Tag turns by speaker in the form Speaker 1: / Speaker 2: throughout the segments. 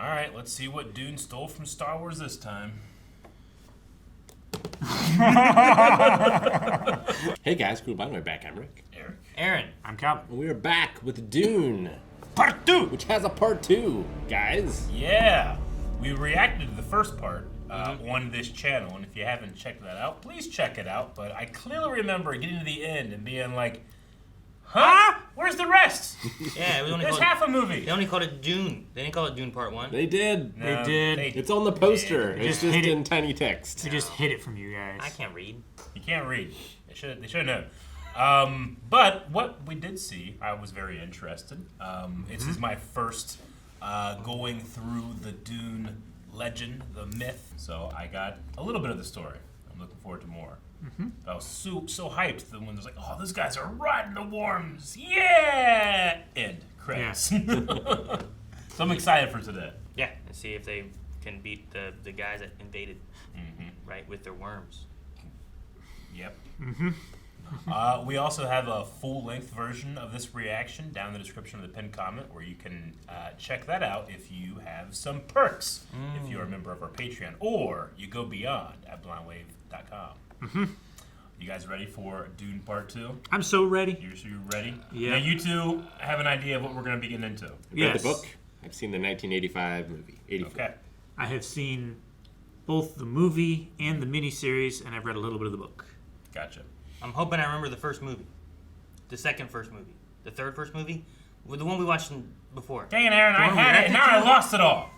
Speaker 1: All right, let's see what Dune stole from Star Wars this time.
Speaker 2: Hey guys, cool. By the way, back. I'm Rick.
Speaker 1: Eric.
Speaker 3: Aaron.
Speaker 4: I'm Calvin.
Speaker 2: And we are back with Dune,
Speaker 1: Part 2!
Speaker 2: which has a part 2, guys.
Speaker 1: Yeah! We reacted to the first part on this channel, and if you haven't checked that out, please check it out. But I clearly remember getting to the end and being like, huh? Where's the rest?
Speaker 3: Yeah, it was only
Speaker 1: There's
Speaker 3: called,
Speaker 1: half a movie.
Speaker 3: they only called it Dune. They didn't call it Dune Part 1.
Speaker 2: They did.
Speaker 1: No,
Speaker 4: did.
Speaker 2: It's on the poster.
Speaker 1: did.
Speaker 2: It's
Speaker 4: Just hit
Speaker 2: just
Speaker 4: it.
Speaker 2: in tiny text.
Speaker 4: We just hid it from you guys.
Speaker 3: I can't read.
Speaker 1: You can't read. They should know. But what we did see, I was very interested. This is my first going through the Dune legend, the myth. So I got a little bit of the story. I'm looking forward to more. I was so hyped that when it was like, oh, those guys are riding the worms. Yeah! End. Credits. So I'm excited for today.
Speaker 3: Yeah, and see if they can beat the guys that invaded, right, with their worms.
Speaker 1: Yep. We also have a full-length version of this reaction down in the description of the pinned comment, where you can check that out if you have some perks, if you're a member of our Patreon, or you go beyond at blindwave.com. You guys ready for Dune Part 2?
Speaker 4: I'm so ready.
Speaker 1: You ready?
Speaker 4: Yeah.
Speaker 1: Now you two have an idea of what we're going to be getting into.
Speaker 2: Read
Speaker 4: Yes.
Speaker 2: the book. I've seen the 1985 movie. 84.
Speaker 1: Okay.
Speaker 4: I have seen both the movie and the miniseries, and I've read a little bit of the book.
Speaker 1: Gotcha.
Speaker 3: I'm hoping I remember the first movie. The second first movie. The third first movie? With the one we watched before.
Speaker 1: Dang it, Aaron, I
Speaker 4: one we
Speaker 1: had it, and now I
Speaker 4: reacted to?
Speaker 1: lost it all.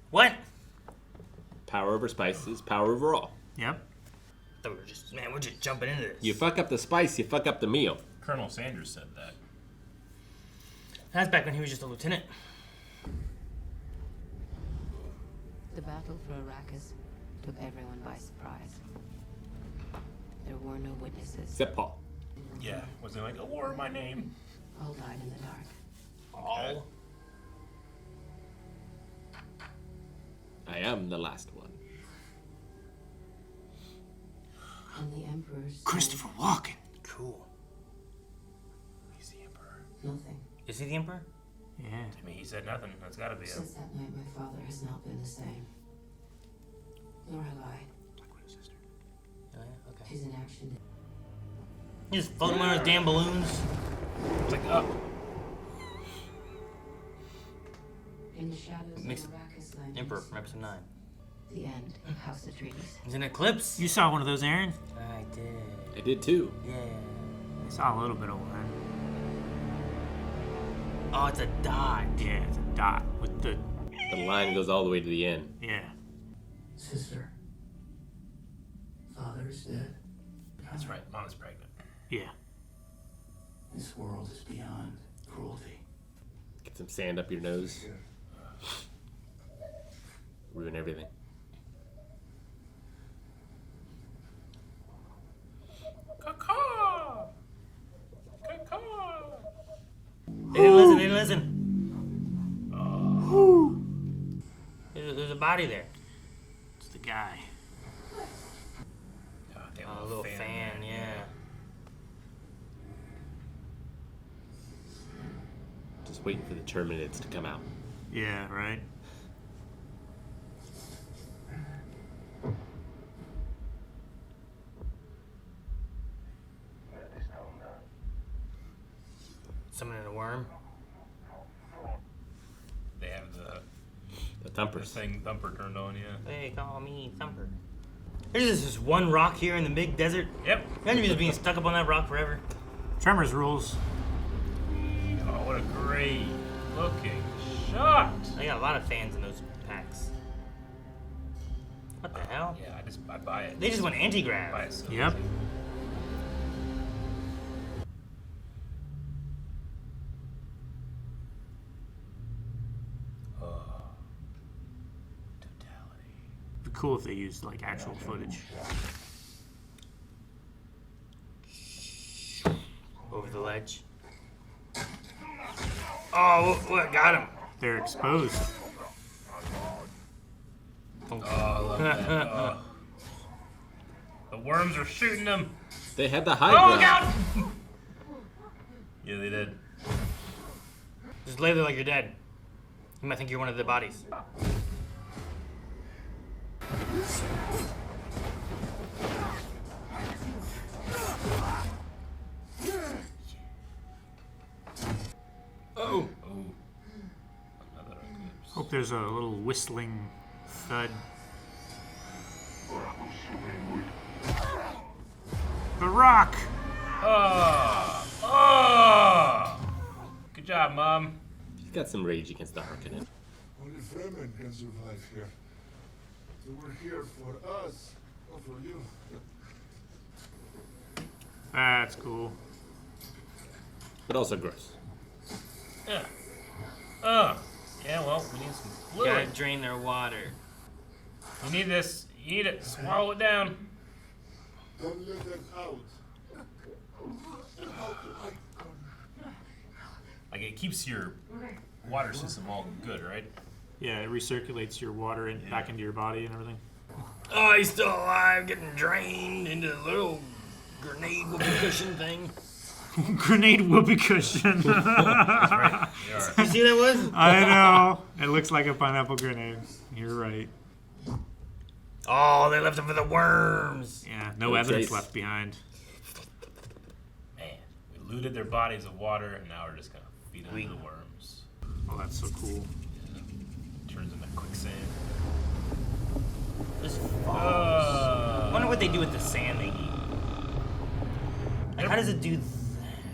Speaker 3: What?
Speaker 2: Power over spices, power over all.
Speaker 4: Yep.
Speaker 3: I thought we're just jumping into this.
Speaker 2: You fuck up the spice, you fuck up the meal.
Speaker 1: Colonel Sanders said that.
Speaker 3: That's back when he was just a lieutenant.
Speaker 5: The battle for Arrakis took everyone by surprise. There were no witnesses.
Speaker 2: Except Paul.
Speaker 1: Yeah. Was it like, a war in my name?
Speaker 5: All died in the dark.
Speaker 3: All.
Speaker 2: I am the last one.
Speaker 5: And the Emperor's
Speaker 4: Christopher Walken.
Speaker 3: Cool.
Speaker 1: He's the Emperor.
Speaker 5: nothing.
Speaker 3: Is he the Emperor?
Speaker 4: Yeah.
Speaker 1: I mean, he said nothing. That's gotta be him.
Speaker 5: Since that night, my father has not been the same. Nor have I.
Speaker 3: Oh, yeah? Okay.
Speaker 5: His inaction.
Speaker 3: He just floating around with damn balloons.
Speaker 1: It's like, oh.
Speaker 5: In the shadows
Speaker 3: Makes
Speaker 5: of Arrakis land.
Speaker 3: Emperor from episode 9.
Speaker 5: The end of House Atreides.
Speaker 3: He's an eclipse.
Speaker 4: You saw one of those, Aaron?
Speaker 3: I did.
Speaker 2: I did too.
Speaker 3: Yeah.
Speaker 4: I saw a little bit of one.
Speaker 3: Oh, it's a dot.
Speaker 4: Yeah, it's a dot with the...
Speaker 2: The line goes all the way to the end.
Speaker 4: Yeah.
Speaker 5: Sister. Father is dead.
Speaker 1: That's right. Mom's pregnant.
Speaker 4: Yeah.
Speaker 5: This world is beyond cruelty.
Speaker 2: Get some sand up your nose. Ruin everything.
Speaker 1: Caw-caw! Caw-caw!
Speaker 3: They didn't listen. There's a body there.
Speaker 4: It's the guy.
Speaker 1: Oh, they have
Speaker 3: Oh, a little fan, yeah.
Speaker 2: Just waiting for the Terminids to come out.
Speaker 4: Yeah, right?
Speaker 3: Summoning a worm.
Speaker 1: They have the
Speaker 2: Thumpers.
Speaker 1: thing thumper turned on, yeah.
Speaker 3: They call me Thumper. There's just this one rock here in the big desert.
Speaker 1: Yep.
Speaker 3: Imagine just being stuck up on that rock forever.
Speaker 4: Tremors rules.
Speaker 1: Oh, what a great looking shot.
Speaker 3: They got a lot of fans in those packs. What the hell?
Speaker 1: Yeah, I buy it.
Speaker 3: They just went
Speaker 1: buy
Speaker 3: anti-grav.
Speaker 1: it so
Speaker 4: Yep.
Speaker 1: easy.
Speaker 4: It'd be cool if they used, like, actual footage.
Speaker 3: Over the ledge. Oh, what? Got him.
Speaker 4: They're exposed.
Speaker 1: Oh, I love that. Oh. The worms are shooting them.
Speaker 2: They had the high
Speaker 1: Oh,
Speaker 2: ground.
Speaker 1: God! Yeah, they did.
Speaker 3: Just lay there like you're dead. You might think you're one of the bodies.
Speaker 2: Oh.
Speaker 1: Oh. Another eclipse.
Speaker 4: Hope there's a little whistling thud. The Rock!
Speaker 1: Oh! Good job, Mom.
Speaker 2: She's got some rage against the Harkonnen.
Speaker 6: Only Fremen can survive here. They were here for us, not for you.
Speaker 4: That's cool.
Speaker 2: But also gross.
Speaker 1: Yeah. Yeah, well, we need some
Speaker 3: Gotta
Speaker 1: fluid.
Speaker 3: drain their water.
Speaker 1: You need this. You need it. Swallow it down.
Speaker 6: Don't let them out.
Speaker 1: Like, it keeps your water system all good, right?
Speaker 4: Yeah, it recirculates your water back into your body and everything.
Speaker 3: Oh, he's still alive, getting drained into the little grenade whoopee cushion thing.
Speaker 4: Grenade whoopee cushion.
Speaker 1: That's right. They are.
Speaker 3: You see what that was?
Speaker 4: I know. It looks like a pineapple grenade. You're right.
Speaker 3: Oh, they left it for the worms.
Speaker 4: Yeah, no
Speaker 2: Good
Speaker 4: evidence
Speaker 2: taste.
Speaker 4: left behind.
Speaker 1: Man, we looted their bodies of water, and now we're just gonna feed them to the worms.
Speaker 4: Oh, that's so cool.
Speaker 1: Turns into quicksand.
Speaker 3: Just I wonder what they do with the sand they eat. Like, how does it do that?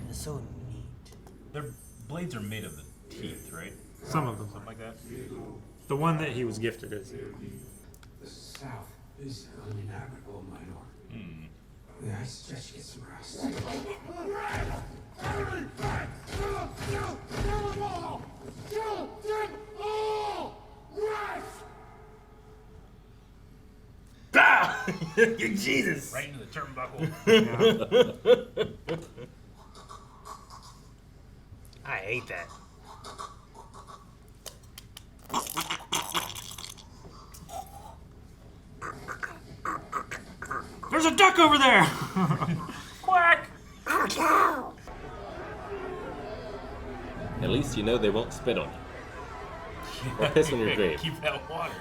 Speaker 3: It's so neat.
Speaker 1: Their blades are made of the teeth, right?
Speaker 4: Some of them.
Speaker 1: Something like that.
Speaker 4: The one that he was gifted is.
Speaker 7: The south is uninhabitable, my lord. I suggest you get some rest.
Speaker 3: Jesus!
Speaker 1: Right into the turnbuckle.
Speaker 3: I hate that.
Speaker 4: There's a duck over there!
Speaker 1: Quack!
Speaker 2: At least you know they won't spit on you. Or piss on your grave.
Speaker 1: Keep that water.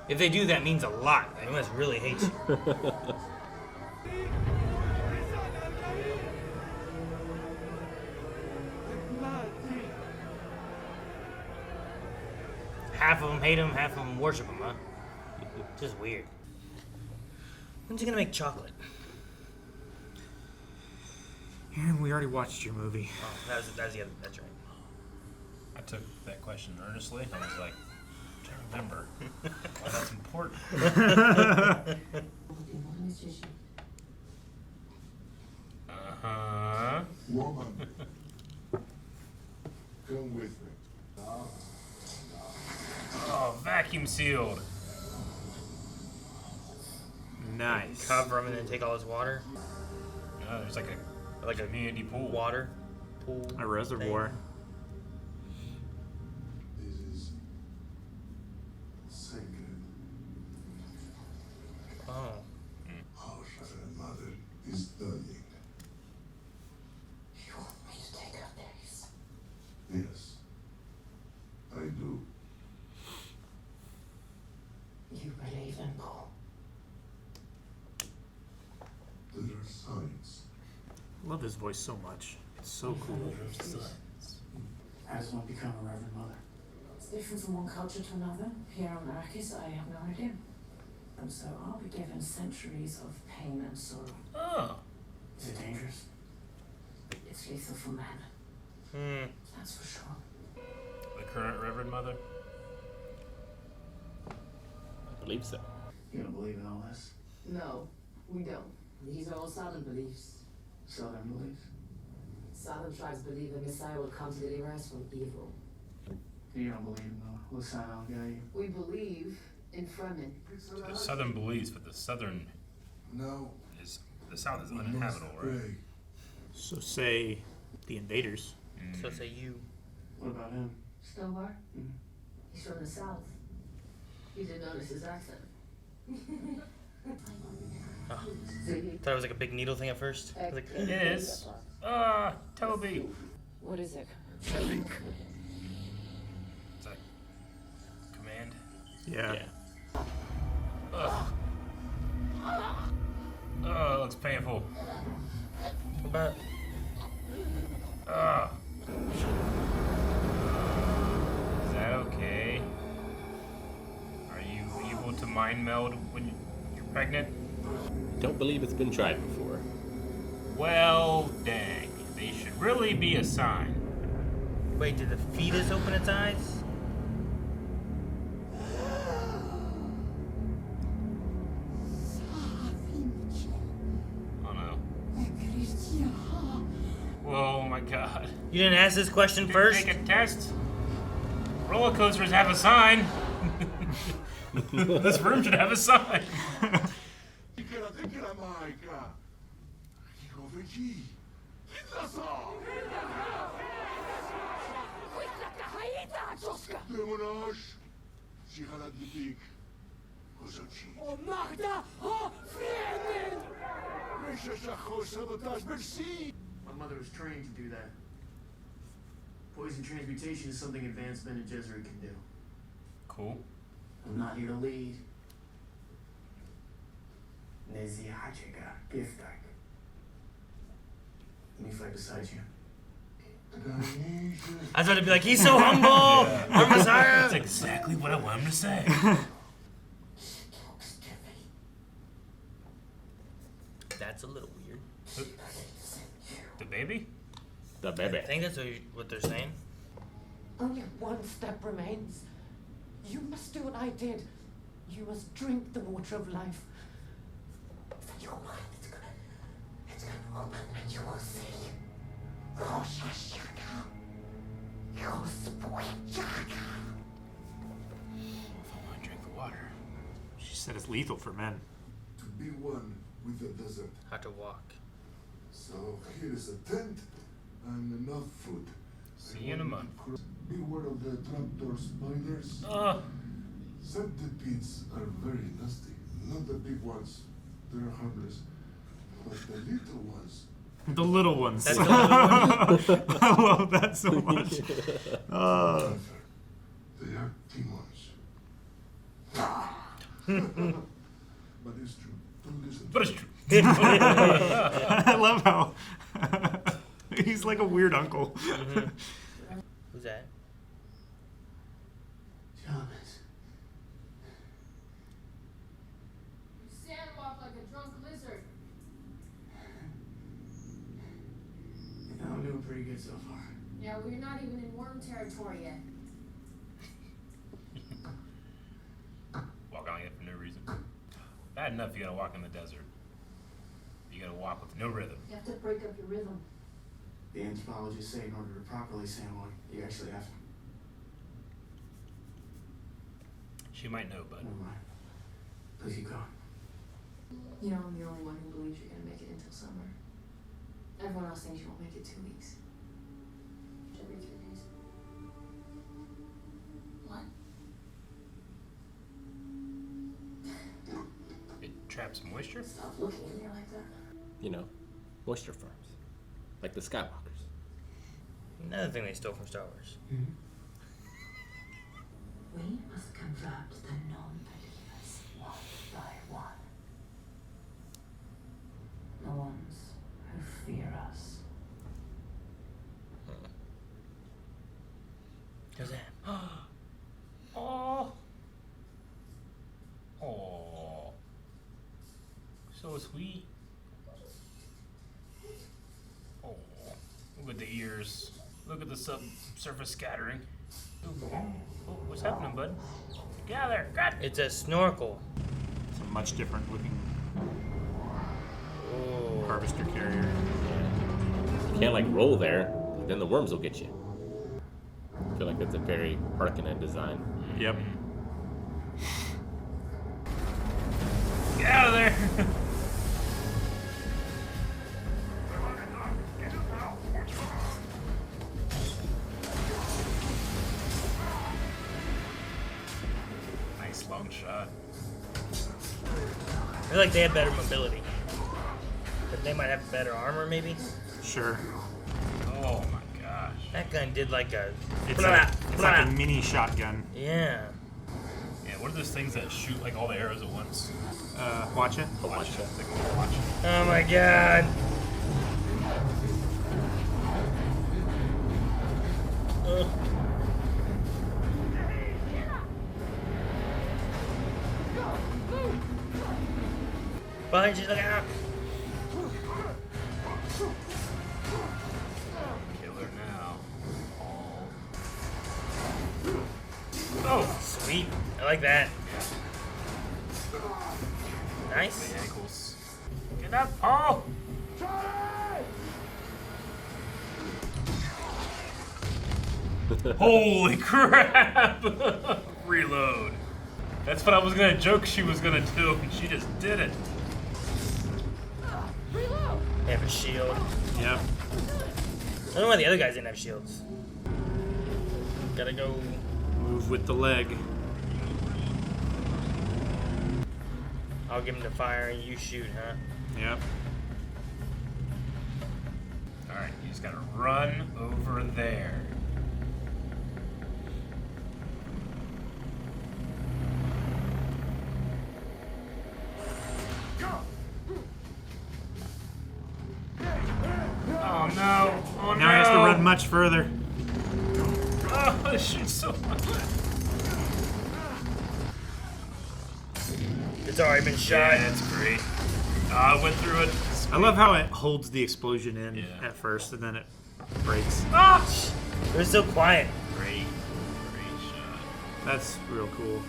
Speaker 3: If they do, that means a lot. They must really hate you. Half of them hate him, half of them worship him, huh? Just weird. When's he gonna make chocolate?
Speaker 4: And we already watched your movie.
Speaker 3: Oh, that's the other. That's right.
Speaker 1: I took that question earnestly. I was like, I'm trying to remember. Why that's important. Uh-huh.
Speaker 6: Woman, come with me.
Speaker 1: Oh, vacuum sealed.
Speaker 4: Nice.
Speaker 3: Cover him and then take all his water.
Speaker 1: No, there's like a community pool.
Speaker 3: Water. Pool.
Speaker 4: A reservoir.
Speaker 6: This is sacred.
Speaker 3: Oh.
Speaker 6: Our mother is dying.
Speaker 7: You want me to take her place?
Speaker 6: Yes, I do.
Speaker 7: You believe in Paul?
Speaker 6: There are signs.
Speaker 4: Love his voice so much. It's so cool.
Speaker 7: How does one become a Reverend Mother?
Speaker 8: It's different from one culture to another. Here on Arrakis, I have no idea. And so I'll be given centuries of pain and sorrow.
Speaker 1: Oh.
Speaker 7: Is it dangerous?
Speaker 8: It's lethal for man, that's for sure.
Speaker 1: The current Reverend Mother?
Speaker 2: I believe so.
Speaker 7: You don't believe in all this?
Speaker 8: No, we don't. These are all Southern beliefs.
Speaker 7: Southern beliefs?
Speaker 8: Southern tribes believe the Messiah will come to deliver us from evil.
Speaker 7: You don't believe in the Lusano guy?
Speaker 8: We believe in Fremen.
Speaker 1: The southern believes, but the south is uninhabitable, right?
Speaker 4: So say the invaders.
Speaker 3: So say you.
Speaker 7: What about him?
Speaker 8: Snowbar? He's from the south. You didn't notice his accent.
Speaker 3: Thought it was like a big needle thing at first. I was like,
Speaker 1: It is. Toby.
Speaker 5: What is it?
Speaker 1: Is that command?
Speaker 4: Yeah.
Speaker 1: Ugh. Oh, it looks painful.
Speaker 3: what about?
Speaker 1: Ugh. Is that okay? Are you able to mind meld when you're pregnant?
Speaker 2: Don't believe it's been tried before.
Speaker 1: Well, dang. They should really be a sign.
Speaker 3: Wait, did the fetus open its eyes?
Speaker 1: Oh no. Whoa, my god.
Speaker 3: You didn't ask this question
Speaker 1: Didn't
Speaker 3: first?
Speaker 1: take a test. Roller coasters have a sign. This room should have a sign.
Speaker 9: My mother was trained to do that. Poison transmutation is something advanced Bene Gesserit can do.
Speaker 1: Cool.
Speaker 9: I'm not here to lead. Let me fight beside you.
Speaker 3: I was about to be like, he's so humble! We're Messiah!
Speaker 1: That's exactly what I want him to say.
Speaker 3: That's a little weird.
Speaker 1: The baby?
Speaker 2: The baby.
Speaker 3: I think that's what they're saying.
Speaker 8: Only one step remains. You must do what I did. You must drink the water of life. Then your mind it's gonna open and you will see.
Speaker 1: If I want to drink the water.
Speaker 4: She said it's lethal for men.
Speaker 6: To be one with the desert.
Speaker 3: How to walk.
Speaker 6: So here is a tent and enough food.
Speaker 1: See you in a month.
Speaker 6: Beware of the trapdoor spiders. Centipedes are very nasty. Not the big ones. They're harmless. But the little ones.
Speaker 4: The little ones.
Speaker 3: That's the little one.
Speaker 4: I love that so much.
Speaker 6: They are demons. But it's true. Don't listen.
Speaker 1: But it's true.
Speaker 4: I love how he's like a weird uncle.
Speaker 3: Who's that?
Speaker 9: Thomas.
Speaker 10: You sandwalk like a drunk lizard.
Speaker 9: I'm doing pretty good so far.
Speaker 10: Yeah, well, you're not even in worm territory yet.
Speaker 1: Walk on it for no reason. Bad enough you gotta walk in the desert. You gotta walk with no rhythm.
Speaker 8: You have to break up your rhythm.
Speaker 9: The anthropologists say in order to properly sandwalk, you actually have to.
Speaker 1: She might know, but
Speaker 9: Never mind. Please keep going.
Speaker 10: You know, I'm the only one who believes you're gonna make it until summer. Everyone else thinks you won't make it 2 weeks. Every 3 days. What?
Speaker 1: it traps moisture.
Speaker 10: Stop looking at me like that.
Speaker 2: You know, moisture farms. Like the Skywalkers.
Speaker 3: Another thing they stole from Star Wars.
Speaker 8: We must convert the non-believers one by one. The ones who fear us.
Speaker 3: Who's that?
Speaker 1: Oh. Oh. So sweet. Oh. Look at the ears. Look at the subsurface scattering. Ooh. Oh, what's happening, bud? Get out of there. God.
Speaker 3: It's a snorkel.
Speaker 4: It's a much different looking
Speaker 3: Oh.
Speaker 4: harvester carrier.
Speaker 2: You can't like roll there, then the worms will get you. I feel like that's a very Harkonnen design.
Speaker 4: Yep.
Speaker 1: Get out of there. Nice long shot.
Speaker 3: feel like they have better mobility. But they might have better armor, maybe?
Speaker 4: Sure.
Speaker 1: Oh my gosh.
Speaker 3: That gun did like a...
Speaker 4: It's like a mini shotgun.
Speaker 3: Yeah.
Speaker 1: Yeah, what are those things that shoot like all the arrows at once?
Speaker 4: Watch it.
Speaker 1: Watch it. Watch it.
Speaker 3: Oh my god. Behind you, look out!
Speaker 1: Killer now.
Speaker 3: Oh, sweet. I like that. Nice.
Speaker 1: The ankles. Get up, Paul! Holy crap! Reload. That's what I was gonna joke she was gonna do, and she just did it.
Speaker 3: They have a shield.
Speaker 4: Yep.
Speaker 3: I don't know why the other guys didn't have shields. Gotta go.
Speaker 4: Move with the leg.
Speaker 3: I'll give him the fire and you shoot, huh?
Speaker 4: Yep.
Speaker 1: Alright, you just gotta run over there. Oh no! Oh no!
Speaker 4: Now he has to run much further.
Speaker 1: Oh, it shoots so much.
Speaker 3: It's already been shot.
Speaker 1: Yeah, it's great. I went through it.
Speaker 4: I love how it holds the explosion in
Speaker 1: Yeah.
Speaker 4: at first, and then it breaks.
Speaker 3: Ah! They're so quiet.
Speaker 1: Great shot.
Speaker 4: That's real cool.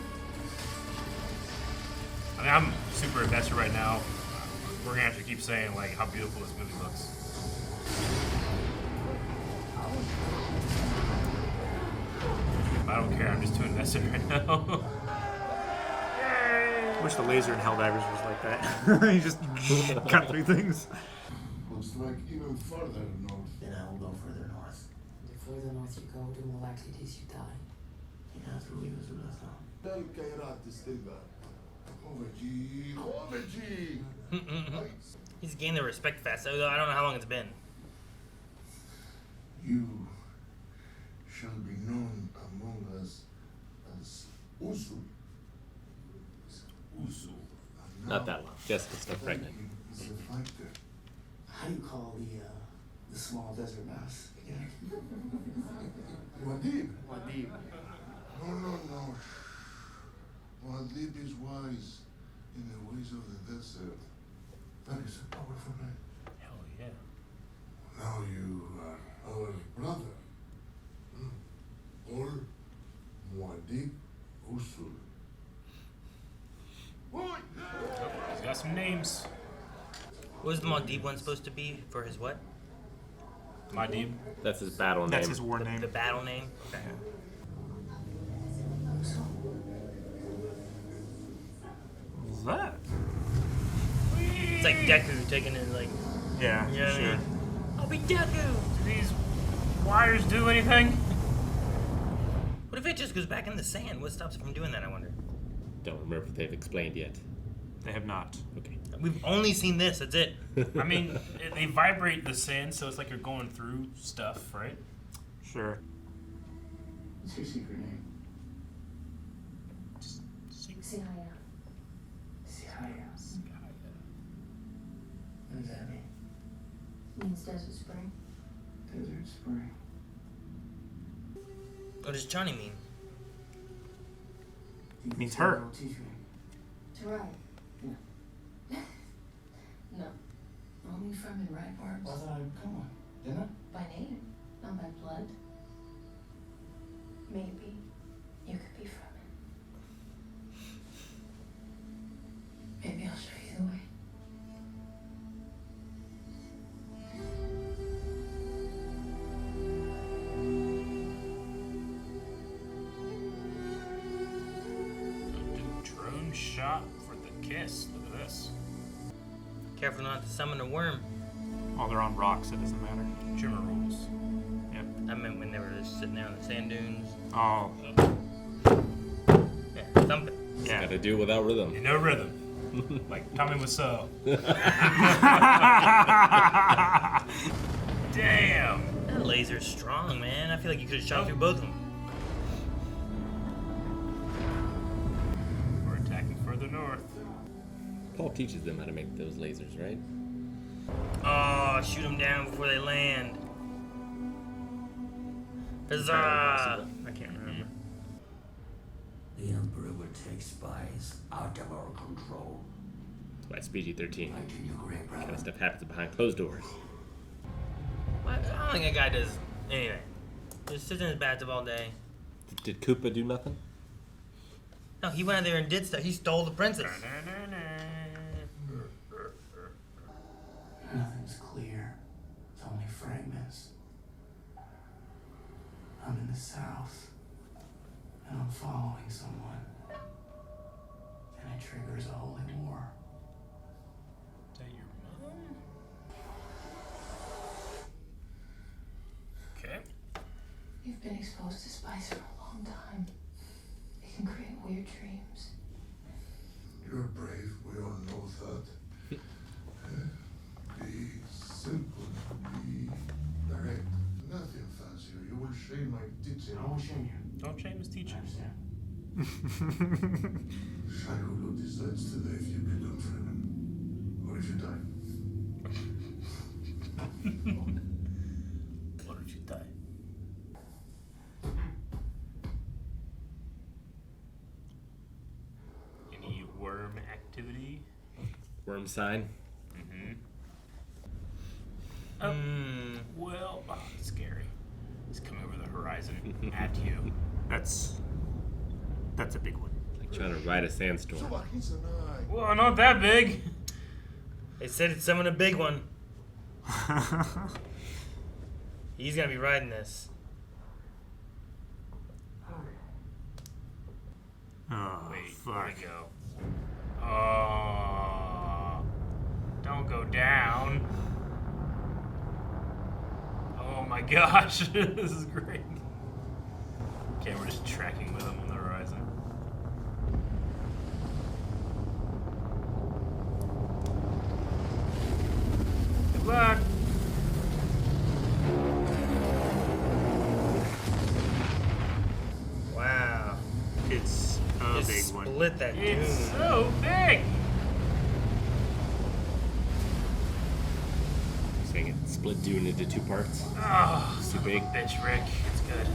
Speaker 1: I mean, I'm super invested right now. We're gonna have to keep saying like how beautiful this movie looks. I don't care. I'm just too invested right now.
Speaker 4: I wish the laser in Helldivers was like that. You just cut through things.
Speaker 6: Looks like even further north.
Speaker 7: Then I will go further north.
Speaker 10: The further north you go, the more likely it is you die.
Speaker 7: You have to leave us with us now.
Speaker 6: Tell Kairat to stay back. Hovergy!
Speaker 3: He's gained the respect fast. So I don't know how long it's been.
Speaker 6: You shall be known among us as Usul.
Speaker 1: Usul.
Speaker 2: Not that long. Jessica's still pregnant.
Speaker 6: He's a fighter.
Speaker 7: How do you call the small desert mouse again?
Speaker 6: Wadib.
Speaker 7: Wadib.
Speaker 6: No. Wadib is wise in the ways of the desert. That is a powerful name.
Speaker 1: Hell yeah.
Speaker 6: Now you are our brother. Or Wadib Usul.
Speaker 1: He's got some names.
Speaker 3: What was the Maldive one supposed to be for his what?
Speaker 1: Madib.
Speaker 2: That's his battle name.
Speaker 4: That's his war name.
Speaker 3: The battle name? Okay.
Speaker 4: What's that?
Speaker 3: It's like Deku taking it like,
Speaker 4: Yeah,
Speaker 3: you know what I
Speaker 4: sure.
Speaker 3: mean? I'll be Deku!
Speaker 1: Do these wires do anything?
Speaker 3: What if it just goes back in the sand? What stops it from doing that, I wonder?
Speaker 2: Don't remember if they've explained yet.
Speaker 4: They have not.
Speaker 2: Okay.
Speaker 3: We've only seen this, that's it.
Speaker 1: I mean, they vibrate the sand, so it's like you're going through stuff, right?
Speaker 4: Sure.
Speaker 7: What's your secret name?
Speaker 10: See how
Speaker 7: Sihaya. What does that mean?
Speaker 10: means desert spring.
Speaker 7: Desert spring.
Speaker 3: What does Johnny mean?
Speaker 4: Means her.
Speaker 7: Teach me.
Speaker 10: To ride.
Speaker 7: Yeah.
Speaker 10: No. Only from in right words.
Speaker 7: Well, then, come on. Dinner?
Speaker 10: By name, not by blood. Maybe you could be from it. Maybe I'll show you the way.
Speaker 1: Drone shot for the kiss. Look at this.
Speaker 3: Careful not to summon a worm.
Speaker 4: While they're on rocks, it doesn't matter.
Speaker 1: Trimmer rules.
Speaker 4: Yep.
Speaker 3: I meant when they were just sitting there on the sand dunes.
Speaker 4: Oh,
Speaker 3: Yeah, thump it.
Speaker 4: yeah.
Speaker 2: Gotta do it without rhythm.
Speaker 1: You know rhythm. Like Tommy Wiseau. Damn.
Speaker 3: That laser's strong, man. I feel like you could have shot through both of them.
Speaker 1: We're attacking further north.
Speaker 2: Paul teaches them how to make those lasers, right?
Speaker 3: Oh, shoot them down before they land. Huzzah!
Speaker 4: I can't remember.
Speaker 7: The Emperor would take spies out of our control.
Speaker 2: That's why it's PG-13.
Speaker 7: Like in your great
Speaker 2: That kind
Speaker 7: brother.
Speaker 2: of stuff happens behind closed doors.
Speaker 3: What? I don't think that guy does anything. Just sits in his bathtub all day.
Speaker 2: Did Koopa do nothing?
Speaker 3: No, he went out there and did stuff. He stole the princess.
Speaker 7: Nothing's clear. It's only fragments. I'm in the south, and I'm following someone. And it triggers a holy war.
Speaker 1: Is that your mom? Okay.
Speaker 10: You've been exposed to spice for a long time. It can create weird dreams.
Speaker 6: You're brave, we all know that. Be simple, be direct. Nothing fancy. You will shame my teaching.
Speaker 7: I won't shame you.
Speaker 1: Don't shame his
Speaker 7: I
Speaker 1: teacher.
Speaker 7: understand.
Speaker 6: Shadowloo decides today if you get done for him, or if you die.
Speaker 1: What if you die? Any worm activity?
Speaker 2: Worm sign.
Speaker 1: Mm-hmm. Well, it's scary. He's coming over the horizon at you.
Speaker 4: That's a big one.
Speaker 2: Like trying to ride a sandstorm.
Speaker 6: So he's an eye.
Speaker 1: Well, not that big.
Speaker 3: They said it's someone a big one. He's gonna be riding this.
Speaker 4: Oh,
Speaker 1: Wait,
Speaker 4: fuck.
Speaker 1: where'd it go? Oh, don't go down. Oh my gosh, this is great. Okay, we're just tracking with him on the horizon. Good luck.
Speaker 3: Wow.
Speaker 4: It's a
Speaker 3: Just
Speaker 4: big one.
Speaker 3: split that
Speaker 1: It's
Speaker 3: dune.
Speaker 1: so big.
Speaker 2: Saying it split Dune into two parts.
Speaker 1: Oh,
Speaker 2: Too
Speaker 1: son of a
Speaker 2: big.
Speaker 1: bitch, Rick. It's good.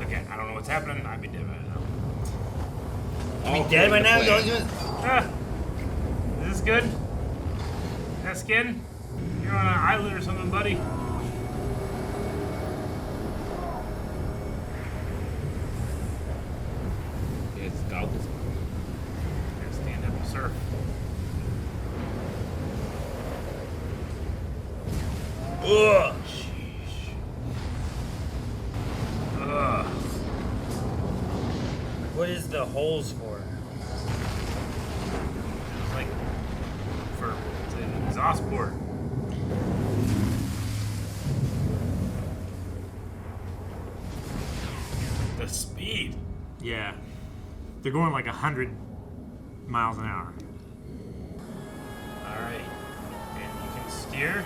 Speaker 1: Again, I don't know what's happening. I'd be dead right now.
Speaker 3: Be dead right now? Don't you-
Speaker 1: Ah, is this good? That skin? You're on an island or something, buddy.
Speaker 2: Yeah, it's goggles.
Speaker 1: Gotta stand up to surf.
Speaker 3: Ugh.
Speaker 1: Sheesh. Ugh.
Speaker 3: What is the holes for?
Speaker 1: It's like for it's an exhaust port. The speed.
Speaker 4: Yeah. They're going like 100 miles an hour.
Speaker 1: All right, and you can steer.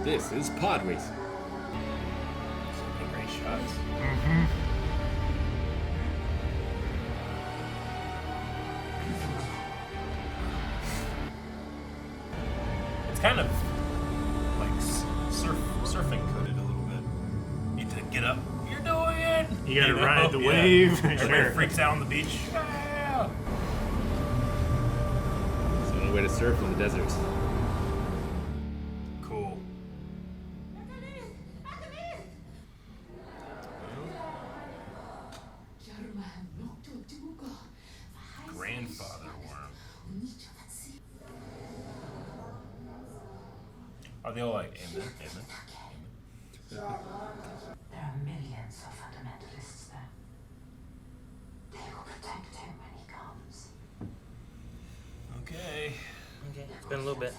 Speaker 2: This is pod racing.
Speaker 1: Some great shots. It's kind of like surfing coded a little bit. You need to get up. You're doing it.
Speaker 4: You gotta
Speaker 1: know?
Speaker 4: ride the
Speaker 1: Yeah.
Speaker 4: wave.
Speaker 1: Everybody
Speaker 4: Sure.
Speaker 1: freaks out on the beach. Yeah.
Speaker 2: It's the only way to surf in the desert.
Speaker 1: Cool. Grandfather worm. Are they all like amen, amen,
Speaker 8: There are millions
Speaker 3: been a little bit.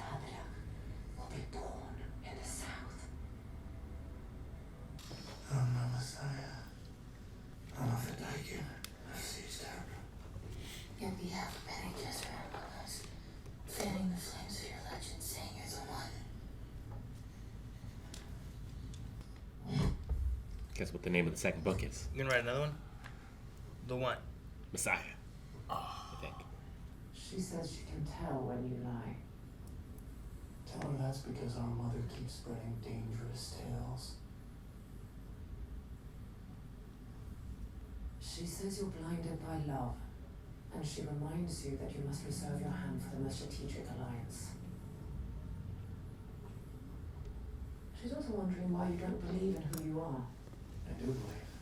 Speaker 7: Will be born in the south. I'm a Messiah. I'm a Fadakin. I've seized her.
Speaker 10: Yet we have Baby Gesserit among us, fanning the flames of your legend, saying you're the one.
Speaker 2: Guess what the name of the second book is?
Speaker 3: You gonna write another one? The one.
Speaker 2: Messiah. I think.
Speaker 8: She says she can tell when you lie.
Speaker 7: Tell her that's because our mother keeps spreading dangerous tales.
Speaker 8: She says you're blinded by love, and she reminds you that you must reserve your hand for the most strategic alliance. She's also wondering why you don't believe in who you are.
Speaker 7: I do believe.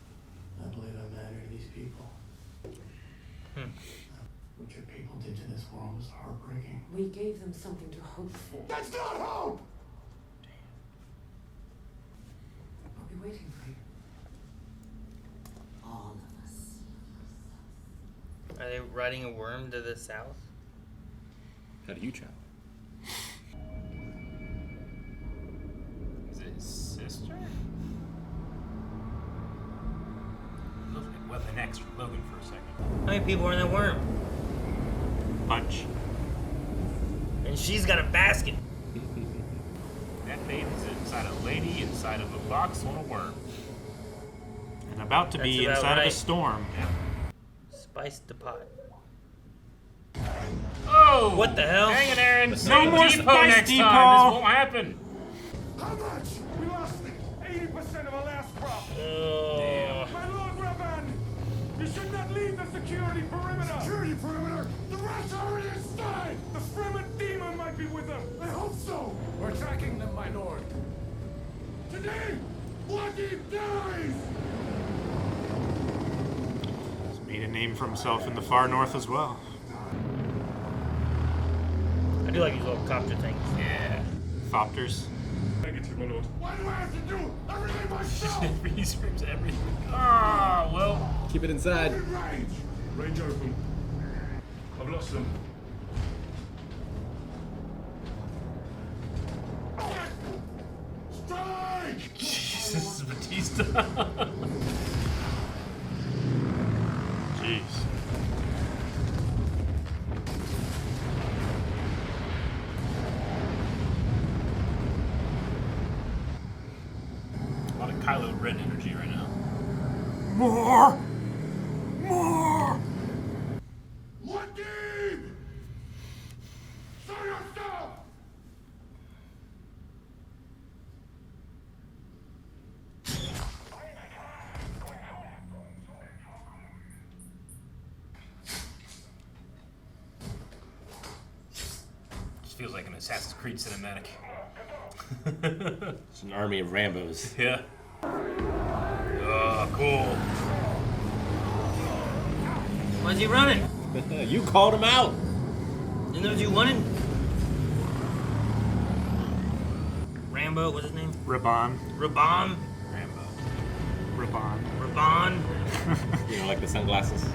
Speaker 7: I believe I matter to these people. What your people did to this world was heartbreaking.
Speaker 8: We gave them something to hope for.
Speaker 6: That's not hope!
Speaker 8: I'll be waiting for you. All of us.
Speaker 3: Are they riding a worm to the south?
Speaker 2: How do you travel?
Speaker 1: Is it his sister? Looks like Weapon X from Logan for a second.
Speaker 3: How many people are in that worm?
Speaker 4: Bunch.
Speaker 3: And she's got a basket.
Speaker 1: That baby's inside a lady, inside of a box on a worm.
Speaker 4: And about to be
Speaker 3: That's about
Speaker 4: inside of a
Speaker 3: right.
Speaker 4: storm.
Speaker 3: Spice the pot.
Speaker 1: Oh!
Speaker 3: What the hell?
Speaker 1: Dang it, Aaron!
Speaker 4: No
Speaker 1: Say
Speaker 4: more
Speaker 1: depot
Speaker 4: Spice
Speaker 1: next
Speaker 4: Depot!
Speaker 1: time. This won't happen.
Speaker 6: How much? We lost 80% of our last crop.
Speaker 3: Oh.
Speaker 6: My Lord Raybans, you should not leave the security perimeter. Security perimeter? The rats are already inside. The Fremen demon might be with them. I hope so. We're tracking them, my lord. Today, Walken dies.
Speaker 4: He's made a name for himself in the far north as well.
Speaker 3: I do like these little copter things.
Speaker 1: Yeah.
Speaker 4: Thopters.
Speaker 6: Negative, my lord. Why do I have to do everything myself?
Speaker 1: He screams everything. Ah, well.
Speaker 2: Keep it inside.
Speaker 6: In range. Range open. I've lost them. Strike!
Speaker 1: Jesus, Batista.
Speaker 4: Jeez.
Speaker 1: A lot of Kylo Ren energy right now.
Speaker 4: More! More!
Speaker 6: Walken! Show yourself!
Speaker 1: Just feels like an Assassin's Creed cinematic.
Speaker 2: It's an army of Rambos.
Speaker 1: Yeah. Oh, cool.
Speaker 3: Why's he running?
Speaker 2: You called him out.
Speaker 3: Isn't that what you wanted? Rambo, what's his name?
Speaker 4: Raban.
Speaker 3: Rabam?
Speaker 1: Rambo.
Speaker 4: Raban.
Speaker 3: Rabon?
Speaker 2: You know, like the sunglasses.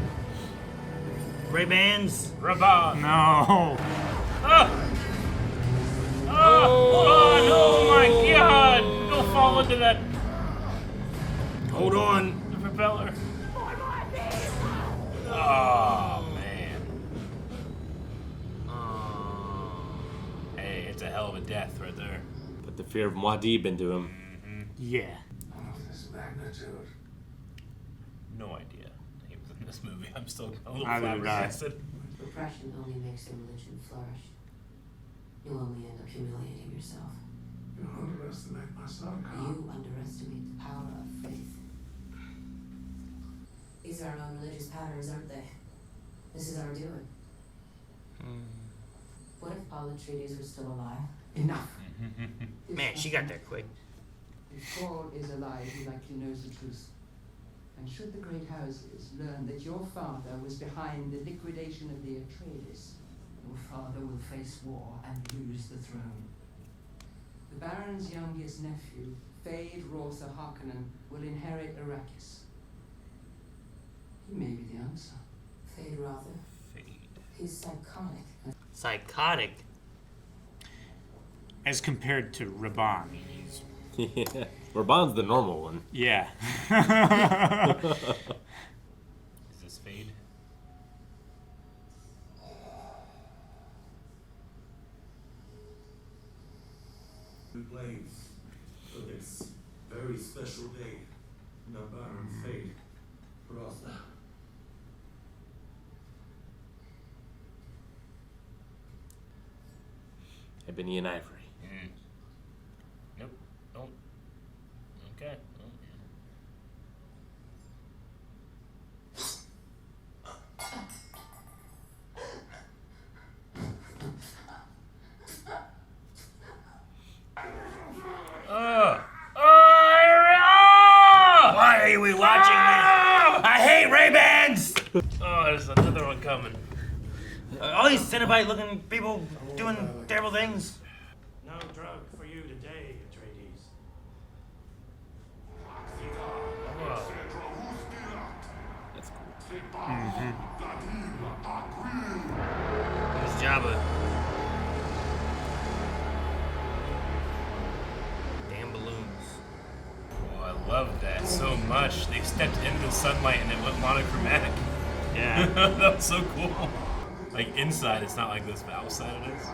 Speaker 3: Ray-Bans?
Speaker 1: Raban.
Speaker 4: No.
Speaker 1: Oh! Oh, oh my god! Don't fall into that.
Speaker 3: Hold on.
Speaker 1: The propeller. Oh, man. Hey, it's a hell of a death right there.
Speaker 2: Put the fear of Muad'Dib into him.
Speaker 4: Yeah.
Speaker 7: Of this magnitude.
Speaker 1: No idea he was in this movie. I'm still a little
Speaker 4: Neither did I.
Speaker 1: flabbergasted.
Speaker 5: Repression only makes your religion flourish. You'll only end up humiliating yourself.
Speaker 6: You underestimate my son, Carl.
Speaker 5: You underestimate the power of faith. These are our own religious patterns, aren't they? This is our doing. What if Paul Atreides were still alive?
Speaker 8: Enough.
Speaker 3: Man, she got there quick.
Speaker 11: If Paul is alive, he likely knows the truth. And should the great houses learn that your father was behind the liquidation of the Atreides, your father will face war and lose the throne. The Baron's youngest nephew, Fade Rotha Harkonnen, will inherit Arrakis. He may be the answer.
Speaker 5: Fade Rotha.
Speaker 1: Fade.
Speaker 5: He's psychotic.
Speaker 3: Psychotic?
Speaker 4: As compared to Raban.
Speaker 2: Yeah. Raban's the normal one.
Speaker 4: Yeah.
Speaker 1: Is this Fade?
Speaker 6: Blames for this very special day in Raybans Fade. Rasta.
Speaker 2: Ebony and Ivory.
Speaker 1: Nope. Nope. Okay.
Speaker 3: Why are we watching this? I hate Raybans!
Speaker 1: Oh, there's another one coming.
Speaker 3: All these Cenobite looking people doing terrible things.
Speaker 6: No drug for you today, Atreides.
Speaker 2: That's cool.
Speaker 3: There's Jabba. Damn balloons.
Speaker 1: Oh, I love that so much. They stepped into the sunlight and it went monochromatic.
Speaker 4: Yeah.
Speaker 1: That was so cool. Like inside, it's not like this, but outside it is.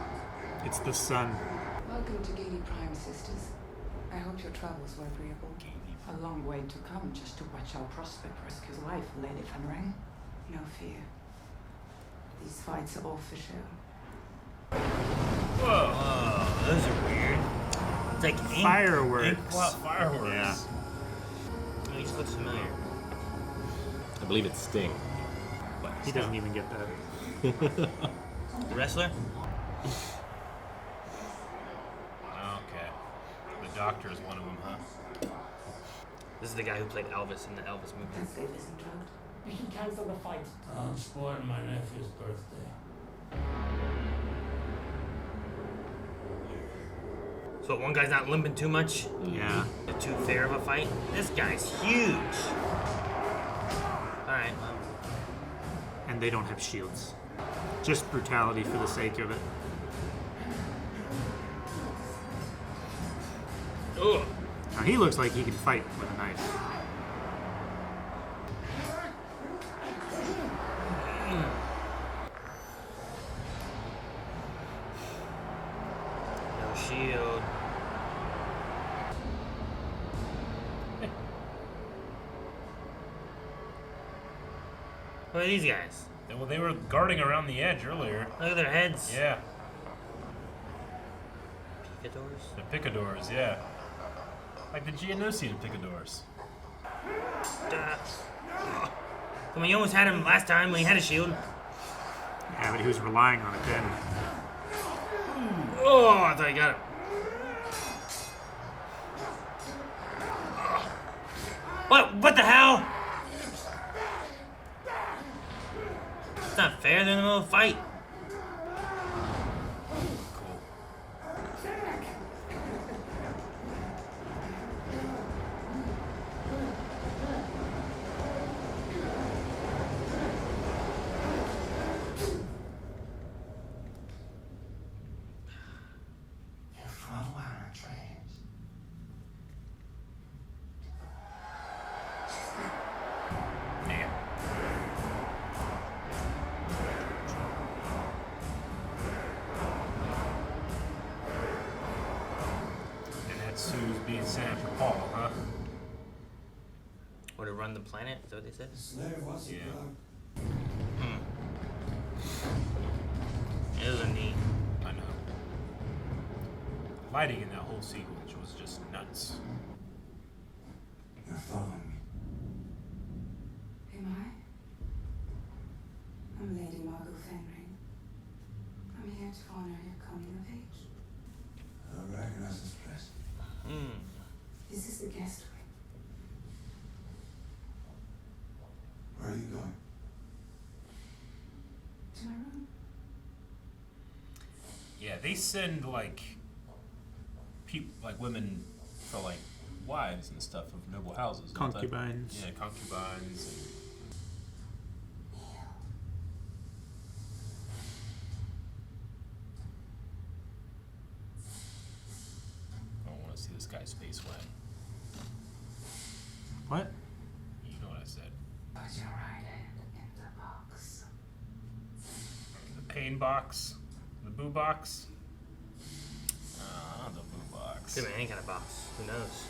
Speaker 4: It's the sun.
Speaker 11: Welcome to Gaiety Prime, sisters. I hope your travels were agreeable. A long way to come just to watch our prospect risk his life, Lady Van Ring. No fear. These fights are all for show.
Speaker 1: Whoa.
Speaker 3: Oh, those are weird. It's like ink.
Speaker 4: Fireworks.
Speaker 1: Ink plot fireworks.
Speaker 4: Yeah.
Speaker 3: He just looks familiar.
Speaker 2: I believe it's Sting.
Speaker 3: What?
Speaker 4: He doesn't even get that.
Speaker 3: The wrestler?
Speaker 1: Okay. The Doctor is one of them, huh?
Speaker 3: This is the guy who played Elvis in the Elvis movie.
Speaker 11: That's safe isn't drugged.
Speaker 8: We can cancel the fight.
Speaker 7: Don't spoil my nephew's birthday.
Speaker 3: So one guy's not limping too much?
Speaker 4: Yeah.
Speaker 3: Too fair of a fight? This guy's huge. Alright, well.
Speaker 4: And they don't have shields. Just brutality for the sake of it.
Speaker 3: Ugh.
Speaker 4: Now he looks like he can fight with a knife.
Speaker 3: No shield. Who are these guys?
Speaker 1: Well, they were guarding around the edge earlier.
Speaker 3: Look at their heads.
Speaker 1: Yeah.
Speaker 3: Picadors?
Speaker 1: The picadors, yeah. Like the Geonosian picadors.
Speaker 3: Come on, you almost had him last time when he had a shield.
Speaker 4: Yeah, but he was relying on it then.
Speaker 3: Oh, I thought he got him. What the hell? It's not fair, they're in the middle of a fight.
Speaker 7: You're from where, Atreides?
Speaker 1: Damn. And that's who's being sent after Paul, huh?
Speaker 3: Or to run the planet, is that what they said?
Speaker 7: Slave was a
Speaker 1: Yeah.
Speaker 7: drug.
Speaker 3: It was neat.
Speaker 1: I know. Lighting in that whole sequence was just nuts.
Speaker 7: You're following me.
Speaker 11: Am I? I'm Lady Margot Fenring. I'm here to honor your coming of age.
Speaker 7: I don't recognize this place.
Speaker 11: This is the guest wing.
Speaker 7: Where are you going?
Speaker 11: To my room.
Speaker 1: Yeah, they send like women for like wives and stuff of noble houses. don't they?
Speaker 4: Concubines.
Speaker 1: Yeah, concubines. And space wang.
Speaker 4: What?
Speaker 1: You know what I said.
Speaker 11: Put your right hand in the box.
Speaker 1: The pain box. The boo box. The boo box.
Speaker 3: Could be any kind of box. Who knows?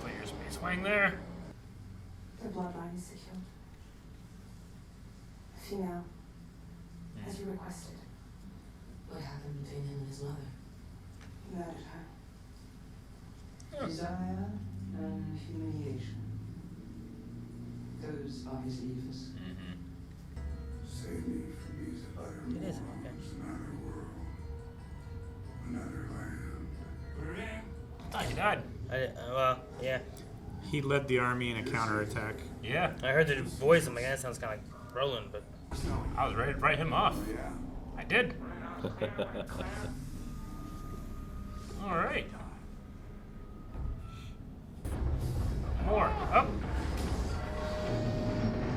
Speaker 1: Put your space wang there.
Speaker 10: The bloodline is secured. A female, as you requested.
Speaker 5: What happened between him and his mother?
Speaker 10: He murdered her.
Speaker 11: Desire and humiliation. Those are his levers.
Speaker 6: Save me from these utter
Speaker 3: It is,
Speaker 6: morons.
Speaker 3: okay.
Speaker 6: Another world. Another land.
Speaker 1: I thought he died.
Speaker 3: Well, yeah.
Speaker 4: He led the army in a counterattack.
Speaker 1: Yeah.
Speaker 3: I heard the voice. I'm like, that sounds kind of like Roland, but
Speaker 1: I was ready to write him off.
Speaker 6: Yeah.
Speaker 1: I did. All right. More. Up.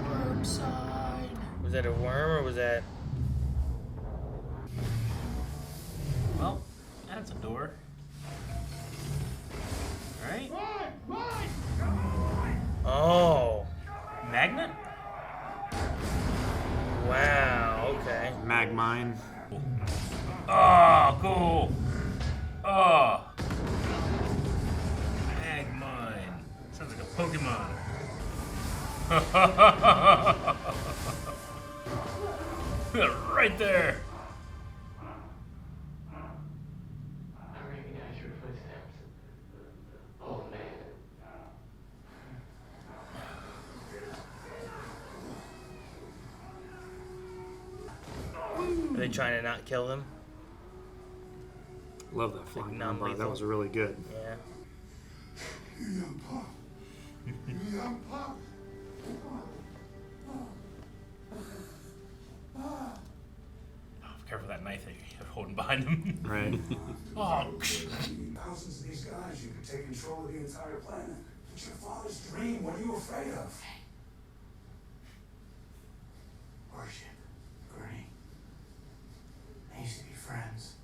Speaker 1: Worm side.
Speaker 3: was that a worm or was that?
Speaker 1: Well, that's a door. Right?
Speaker 3: Oh,
Speaker 1: Magnet?
Speaker 3: wow. Okay.
Speaker 4: Magmine.
Speaker 1: Oh, cool. Oh. Magmine. Sounds like a Pokemon. Right there.
Speaker 7: I recognize your footsteps, old man.
Speaker 3: Are they trying to not kill them?
Speaker 4: Love that flying
Speaker 3: non-lethal.
Speaker 4: armbar. That was really good.
Speaker 3: Yeah.
Speaker 6: You young pup. You young pup.
Speaker 1: Oh, be careful of that knife that you're holding behind him.
Speaker 4: Right.
Speaker 1: Oh.
Speaker 6: Thousands of these guys, you could take control of the entire planet. It's your father's dream. What are you afraid of?
Speaker 7: Worship, Gurney. They used to be friends.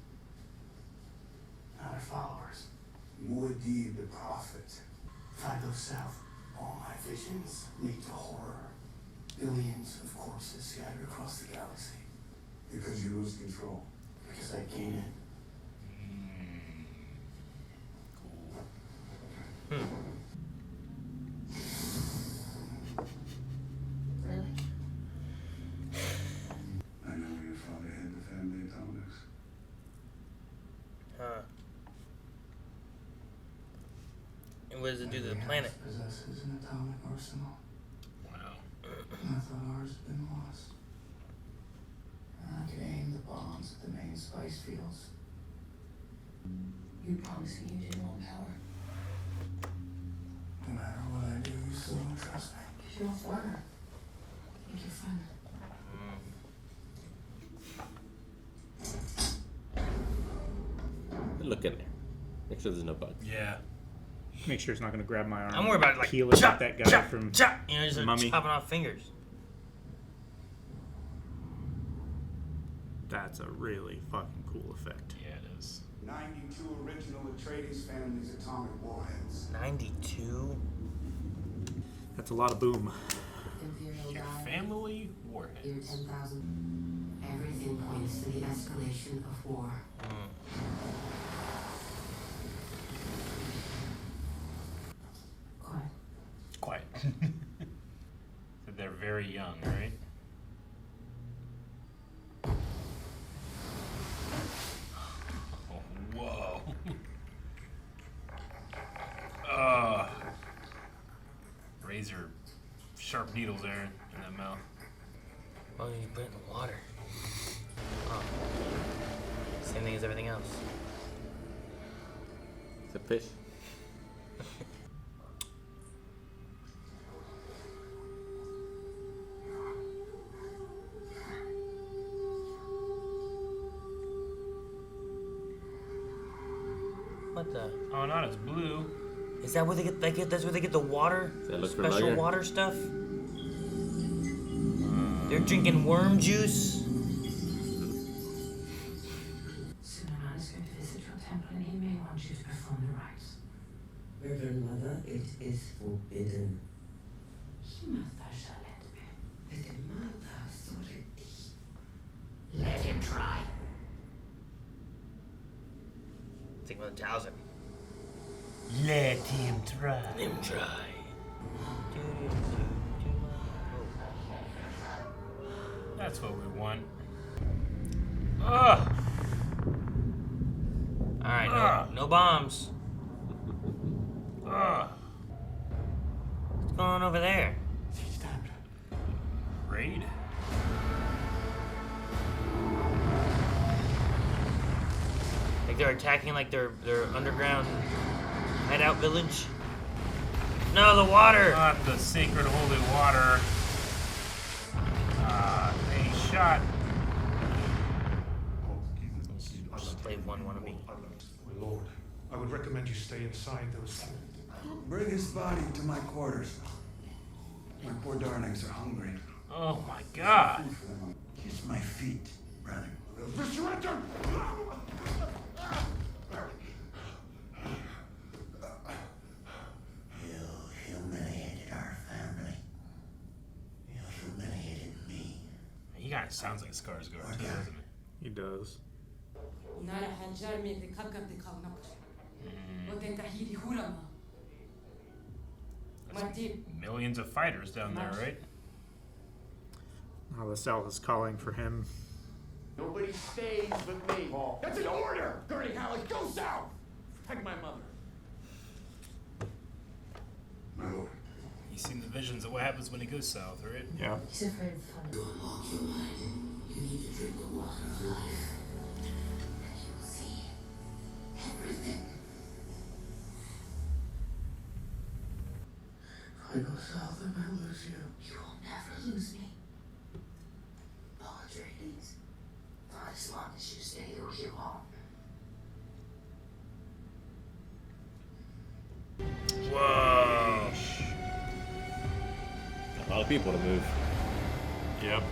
Speaker 7: Now they're followers.
Speaker 6: Muad'Dib, the prophet.
Speaker 7: If I go south, all my visions lead to horror. Billions of corpses scattered across the galaxy.
Speaker 6: Because you lose control.
Speaker 7: Because I gain it.
Speaker 5: Really?
Speaker 6: I know where your father hid the family atomics.
Speaker 3: Huh. And what does it do to the planet?
Speaker 7: Possesses an atomic arsenal.
Speaker 1: Wow.
Speaker 7: I thought ours had been lost. I could aim the bombs at the main spice fields.
Speaker 5: You promised me you didn't want power.
Speaker 7: No matter what I do, you still don't trust me.
Speaker 5: Because you're a foreigner. Think you're fun.
Speaker 2: Look in there. Make sure there's no bugs.
Speaker 1: Yeah.
Speaker 4: Make sure it's not going to grab my arm.
Speaker 3: I'm worried about like
Speaker 4: peeling
Speaker 3: chop,
Speaker 4: like that guy
Speaker 3: chop,
Speaker 4: from
Speaker 3: chop. You know, just
Speaker 4: Mummy.
Speaker 3: chopping off fingers.
Speaker 4: That's a really fucking cool effect.
Speaker 1: Yeah, it is.
Speaker 6: 92 original Atreides family's atomic warheads.
Speaker 3: 92.
Speaker 4: That's a lot of boom.
Speaker 5: Imperial
Speaker 1: Your
Speaker 5: died.
Speaker 1: family
Speaker 5: Year
Speaker 1: warheads.
Speaker 5: 10,000. Everything points to the escalation of war. Quiet.
Speaker 1: Quiet. So they're very young, right? Oh, whoa. Razor sharp needles there in that mouth.
Speaker 3: Oh, you put it in the water. Oh. Same thing as everything else.
Speaker 2: It's a fish.
Speaker 3: What the?
Speaker 1: Oh, not as blue.
Speaker 3: Is that where they get? That's where they get the water.
Speaker 2: Does that look
Speaker 3: Special
Speaker 2: familiar?
Speaker 3: water stuff. They're drinking worm juice.
Speaker 5: Sunanat is going to visit your temple and he may want you to
Speaker 11: is forbidden.
Speaker 8: Let him try.
Speaker 3: Think about the talisman.
Speaker 1: Let him try.
Speaker 3: Let him try.
Speaker 1: That's what we want. Ugh.
Speaker 3: Alright, no bombs.
Speaker 1: Ugh.
Speaker 3: What's going on over there?
Speaker 1: Raid?
Speaker 3: Like they're attacking like their underground hideout village? No, the water!
Speaker 1: Not the sacred holy water. They shot.
Speaker 3: Slave one wannabe.
Speaker 6: My lord, I would recommend you stay inside those.
Speaker 7: Bring his body to my quarters. My poor darlings are hungry.
Speaker 1: Oh my god.
Speaker 7: Kiss my feet, brother.
Speaker 6: Surrender!
Speaker 7: You humiliated our family. You humiliated me.
Speaker 1: He kind of sounds like Skarsgård too, doesn't he?
Speaker 4: He does.
Speaker 1: Millions of fighters down there, right?
Speaker 4: Now the South is calling for him.
Speaker 9: Nobody stays with me.
Speaker 6: That's an order! Gurney Halleck, go south! Protect my mother.
Speaker 7: My lord.
Speaker 1: He's seen the visions of what happens when he goes south, right?
Speaker 4: Yeah.
Speaker 10: He's afraid of fun.
Speaker 11: You need to drink the water of life. And you will see everything.
Speaker 7: If I go south, I might lose you.
Speaker 11: You will never lose me. Apologies. Not as long as you stay or you won't.
Speaker 1: Whoa.
Speaker 2: A lot of people to move.
Speaker 1: Yep.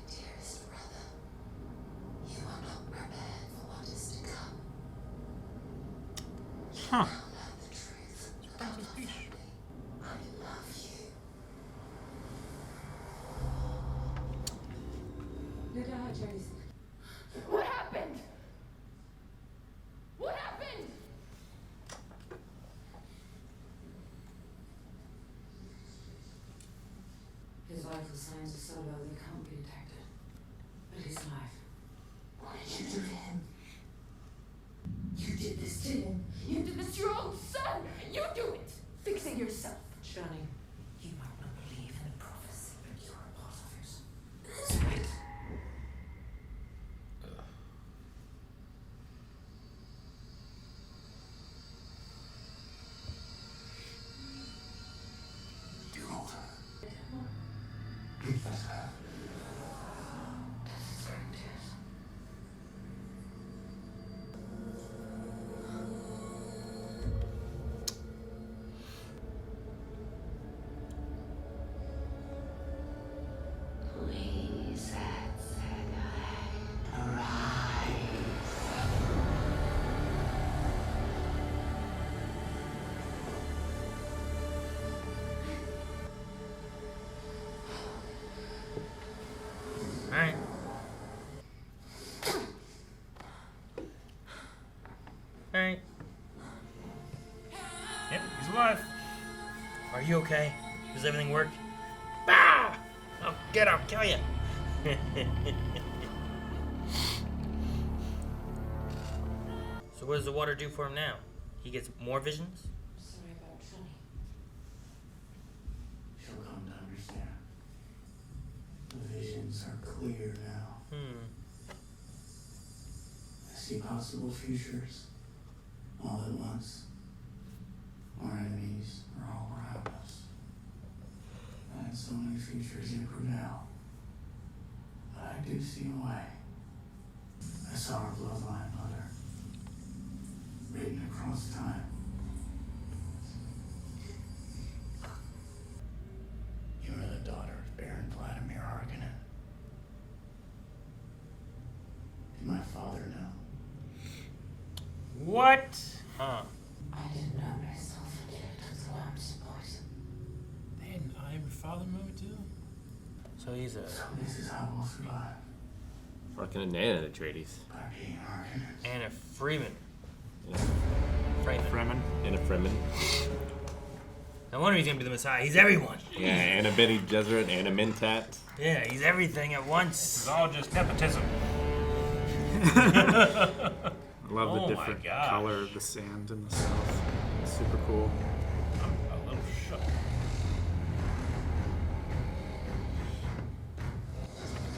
Speaker 11: Dearest brother, you are not prepared for what is to come.
Speaker 4: Huh.
Speaker 11: Now learn the truth about our family. I love you.
Speaker 8: What happened? What happened?
Speaker 11: His vital signs are so low they can't be detected. But he's alive. What did you do to him? You did this to him.
Speaker 8: You did this to your own son! You do it! Fix it yourself.
Speaker 11: Johnny, you might not believe in the prophecy, but you're a part of it. That's right. Please,
Speaker 3: Alright. Alright.
Speaker 1: Yep, he's alive.
Speaker 3: Are you okay? Does everything work? Bah! I'll get him, kill you. So what does the water do for him now? He gets more visions?
Speaker 11: sorry about Johnny.
Speaker 7: She'll come to understand. The visions are clear now. I see possible futures all at once. Our enemies are all around us. I had so many futures in Brunel. But I do see a way. I saw our bloodline, Mother. Written across time. You are the daughter of Baron Vladimir Harkonnen. Did my father know?
Speaker 3: What? Huh.
Speaker 8: I didn't know myself until I took the lamps poison.
Speaker 1: They had an I Am Your Father movie too?
Speaker 3: So he's a...
Speaker 7: So this is how we'll survive.
Speaker 2: Harkonnen and Atreides.
Speaker 7: By being Harkonnen.
Speaker 3: Anna Freeman.
Speaker 2: Yeah.
Speaker 3: Freeman.
Speaker 2: And a Fremen.
Speaker 3: No wonder he's gonna be the Messiah. He's everyone.
Speaker 2: Yeah, and a Baby Gesserit and a Mentat.
Speaker 3: Yeah, he's everything at once.
Speaker 1: It's all just nepotism.
Speaker 4: I love
Speaker 1: Oh
Speaker 4: the
Speaker 1: my
Speaker 4: different
Speaker 1: gosh.
Speaker 4: color of the sand in the south. It's super cool.
Speaker 1: I'm a little shook.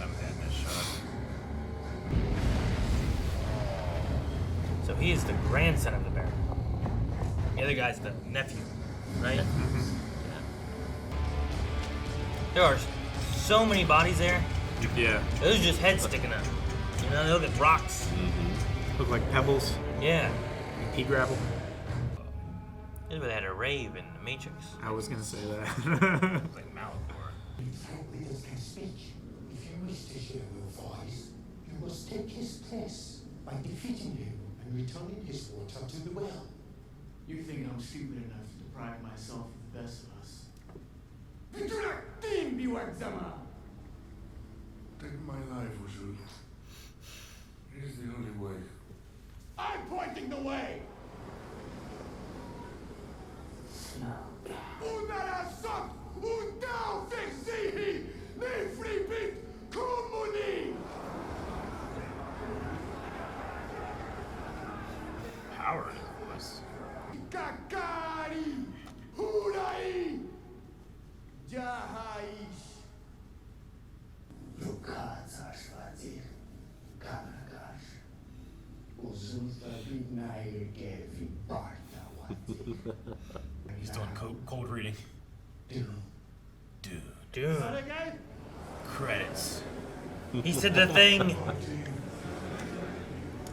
Speaker 1: I'm having this shot.
Speaker 3: So he is the grandson of the Baron. The other guy's the nephew, right? There are so many bodies there.
Speaker 4: Yeah.
Speaker 3: Those are just heads sticking up. You know, they look like rocks.
Speaker 4: Look like pebbles.
Speaker 3: Yeah.
Speaker 4: Pea gravel.
Speaker 3: This is where they had a rave in the Matrix.
Speaker 4: I was gonna say that.
Speaker 1: It's like Malachor.
Speaker 7: Leaders can speak. If you wish to hear your voice, you must take his place by defeating him and returning his water to the well.
Speaker 9: You think I'm stupid enough to deprive myself of the best of us?
Speaker 6: Take my life, Usul. It is the only way.
Speaker 8: I'm pointing the way! Unara sok, undau fixihi, ne fribit kumuni!
Speaker 1: Howard was.
Speaker 8: Kakari, hurai, jahaish.
Speaker 7: Lukads Ashvadir, Kanagash, Uzulta Bignair Gevi Barta.
Speaker 1: He's doing cold reading. Dude.
Speaker 3: Dude.
Speaker 1: Credits.
Speaker 3: He said the thing.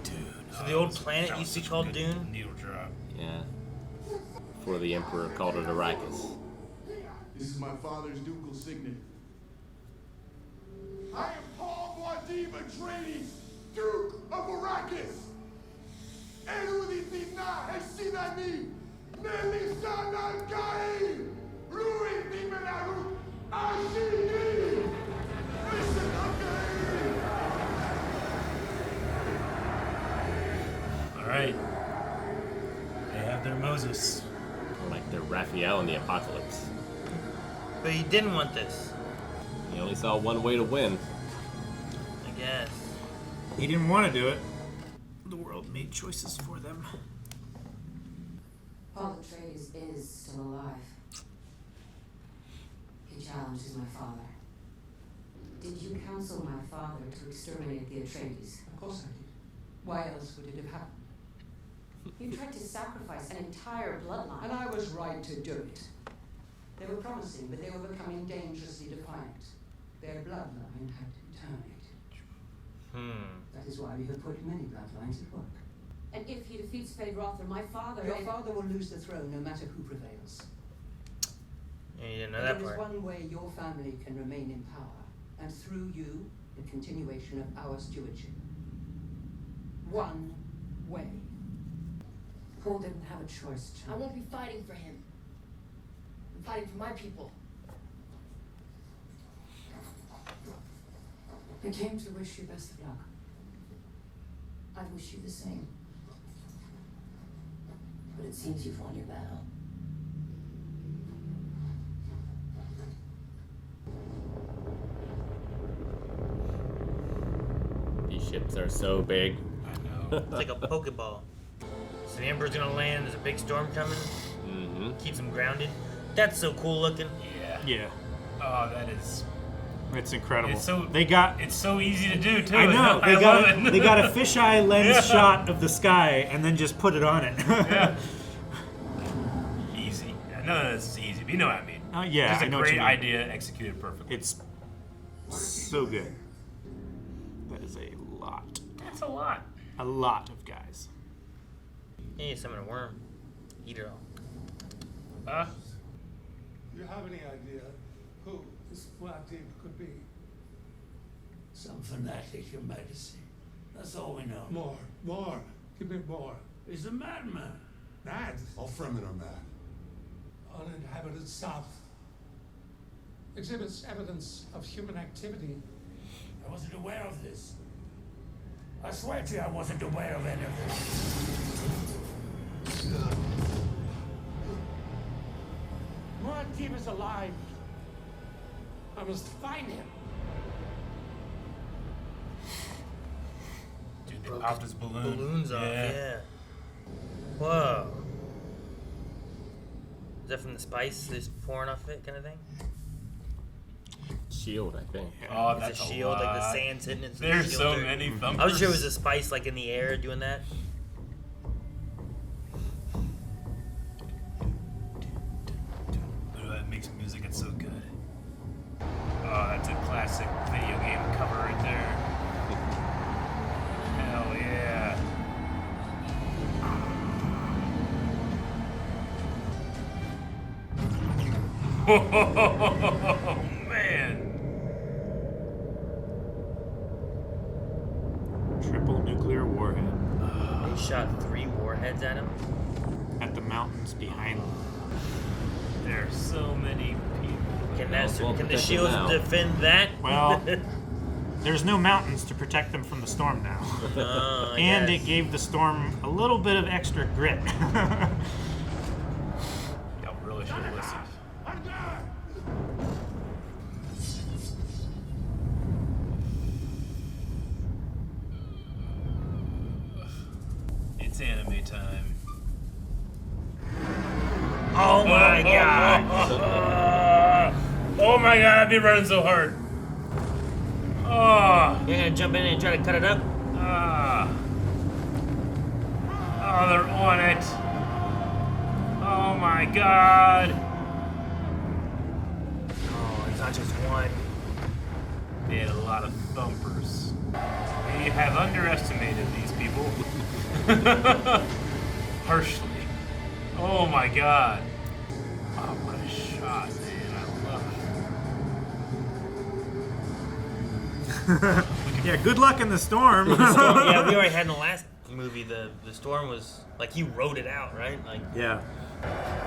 Speaker 1: Dude.
Speaker 3: So the old planet used to be called Dune?
Speaker 1: Needle drop.
Speaker 2: Yeah. Before the Emperor called it Arrakis.
Speaker 9: This is my father's ducal signet.
Speaker 8: I am Paul Muad'Dib Atreides, Duke of Arrakis. Eruditina Heshinani, Melisana Gai, Rui Dimenarut, Ashini,
Speaker 1: Alright. They have their Moses.
Speaker 2: Like they're Raphael in the Apocalypse.
Speaker 3: But he didn't want this,
Speaker 2: He only saw one way to win.
Speaker 3: I guess.
Speaker 4: He didn't want to do it. The world made choices for them.
Speaker 5: Paul Atreides is still alive. He challenges my father. Did you counsel my father to exterminate the Atreides?
Speaker 11: Of course I did. Why else would it have happened?
Speaker 5: You tried to sacrifice an entire bloodline.
Speaker 11: And I was right to do it. They were promising, but they were becoming dangerously defiant. Their bloodline had to be terminated.
Speaker 5: That is why we have put many bloodlines at work. And if he defeats Feyd-Rautha, my father...
Speaker 11: Your father will lose the throne no matter who prevails.
Speaker 3: Yeah, you didn't know
Speaker 11: But
Speaker 3: that
Speaker 11: there is
Speaker 3: part.
Speaker 11: one way your family can remain in power, and through you, the continuation of our stewardship. One way.
Speaker 5: Paul didn't have a choice,
Speaker 10: I
Speaker 5: John.
Speaker 10: won't be fighting for him. I'm fighting for my people.
Speaker 5: I came to wish you best of luck.
Speaker 10: I wish you the same.
Speaker 5: But it seems you've won your battle.
Speaker 2: These ships are so big.
Speaker 1: I know.
Speaker 3: It's like a Pokeball. So the Emperor's gonna land, there's a big storm coming,
Speaker 2: Mm-hmm.
Speaker 3: keeps him grounded. That's so cool looking.
Speaker 1: Yeah.
Speaker 4: Yeah.
Speaker 1: Oh, that is.
Speaker 4: It's incredible.
Speaker 1: It's so it's so easy to do too.
Speaker 4: I know.
Speaker 1: I love it.
Speaker 4: They got a fisheye lens shot of the sky and then just put it on it.
Speaker 1: Yeah. Easy. None of this is easy, but you know what I mean.
Speaker 4: Yeah,
Speaker 1: Just
Speaker 4: I
Speaker 1: a
Speaker 4: know what you
Speaker 1: great
Speaker 4: mean.
Speaker 1: idea executed perfectly.
Speaker 4: It's so good. That is a lot.
Speaker 1: That's a lot.
Speaker 4: A lot of guys.
Speaker 3: You need to summon a worm. Eat it all.
Speaker 6: Do you have any idea who this Vladimir could be?
Speaker 7: Some fanatic, Your Majesty. That's all we know.
Speaker 6: More. Give me more.
Speaker 7: He's a madman.
Speaker 6: Mad.
Speaker 12: All Fremen are mad.
Speaker 6: Uninhabited south. Exhibits evidence of human activity.
Speaker 7: I wasn't aware of this. I swear to you, I wasn't aware of any of this.
Speaker 6: Muad'Dib is alive. I must find him.
Speaker 1: Dude, they popped his balloon.
Speaker 3: Balloons off, yeah. Whoa. Is that from the spice that's pouring off it, kind of thing?
Speaker 2: Shield, I think.
Speaker 1: Oh,
Speaker 3: It's
Speaker 1: that's
Speaker 3: a shield,
Speaker 1: lot.
Speaker 3: like the sand's hitting it.
Speaker 1: There's
Speaker 3: shield
Speaker 1: so
Speaker 3: there.
Speaker 1: many thumpers.
Speaker 3: I was sure it was a spice, like in the air, doing that.
Speaker 1: Ooh, that makes music. It's so good. Oh, that's a classic video game cover right there. Hell yeah. Oh, man.
Speaker 4: Triple nuclear warhead.
Speaker 3: They shot 3 warheads at him.
Speaker 4: At the mountains behind them.
Speaker 1: There's so many people.
Speaker 3: Can
Speaker 2: Well,
Speaker 3: the
Speaker 2: protect
Speaker 3: shields
Speaker 2: them now.
Speaker 3: defend that?
Speaker 4: Well, there's no mountains to protect them from the storm now.
Speaker 3: I
Speaker 4: And
Speaker 3: guess.
Speaker 4: it gave the storm a little bit of extra grit.
Speaker 1: Y'all really should have listened. It's anime time.
Speaker 3: Oh my god!
Speaker 1: Oh my god, I've been running so hard. Oh.
Speaker 3: You're gonna jump in and try to cut it up?
Speaker 1: Oh, they're on it. Oh my god.
Speaker 3: Oh, it's not just one.
Speaker 1: They had a lot of thumpers. We have underestimated these people. Harshly. Oh my god. Oh, what a shot, man. I love it.
Speaker 4: Yeah, good luck in the storm.
Speaker 3: The storm, yeah, we already had in the last movie. The storm was like he wrote it out, right? Like
Speaker 4: Yeah.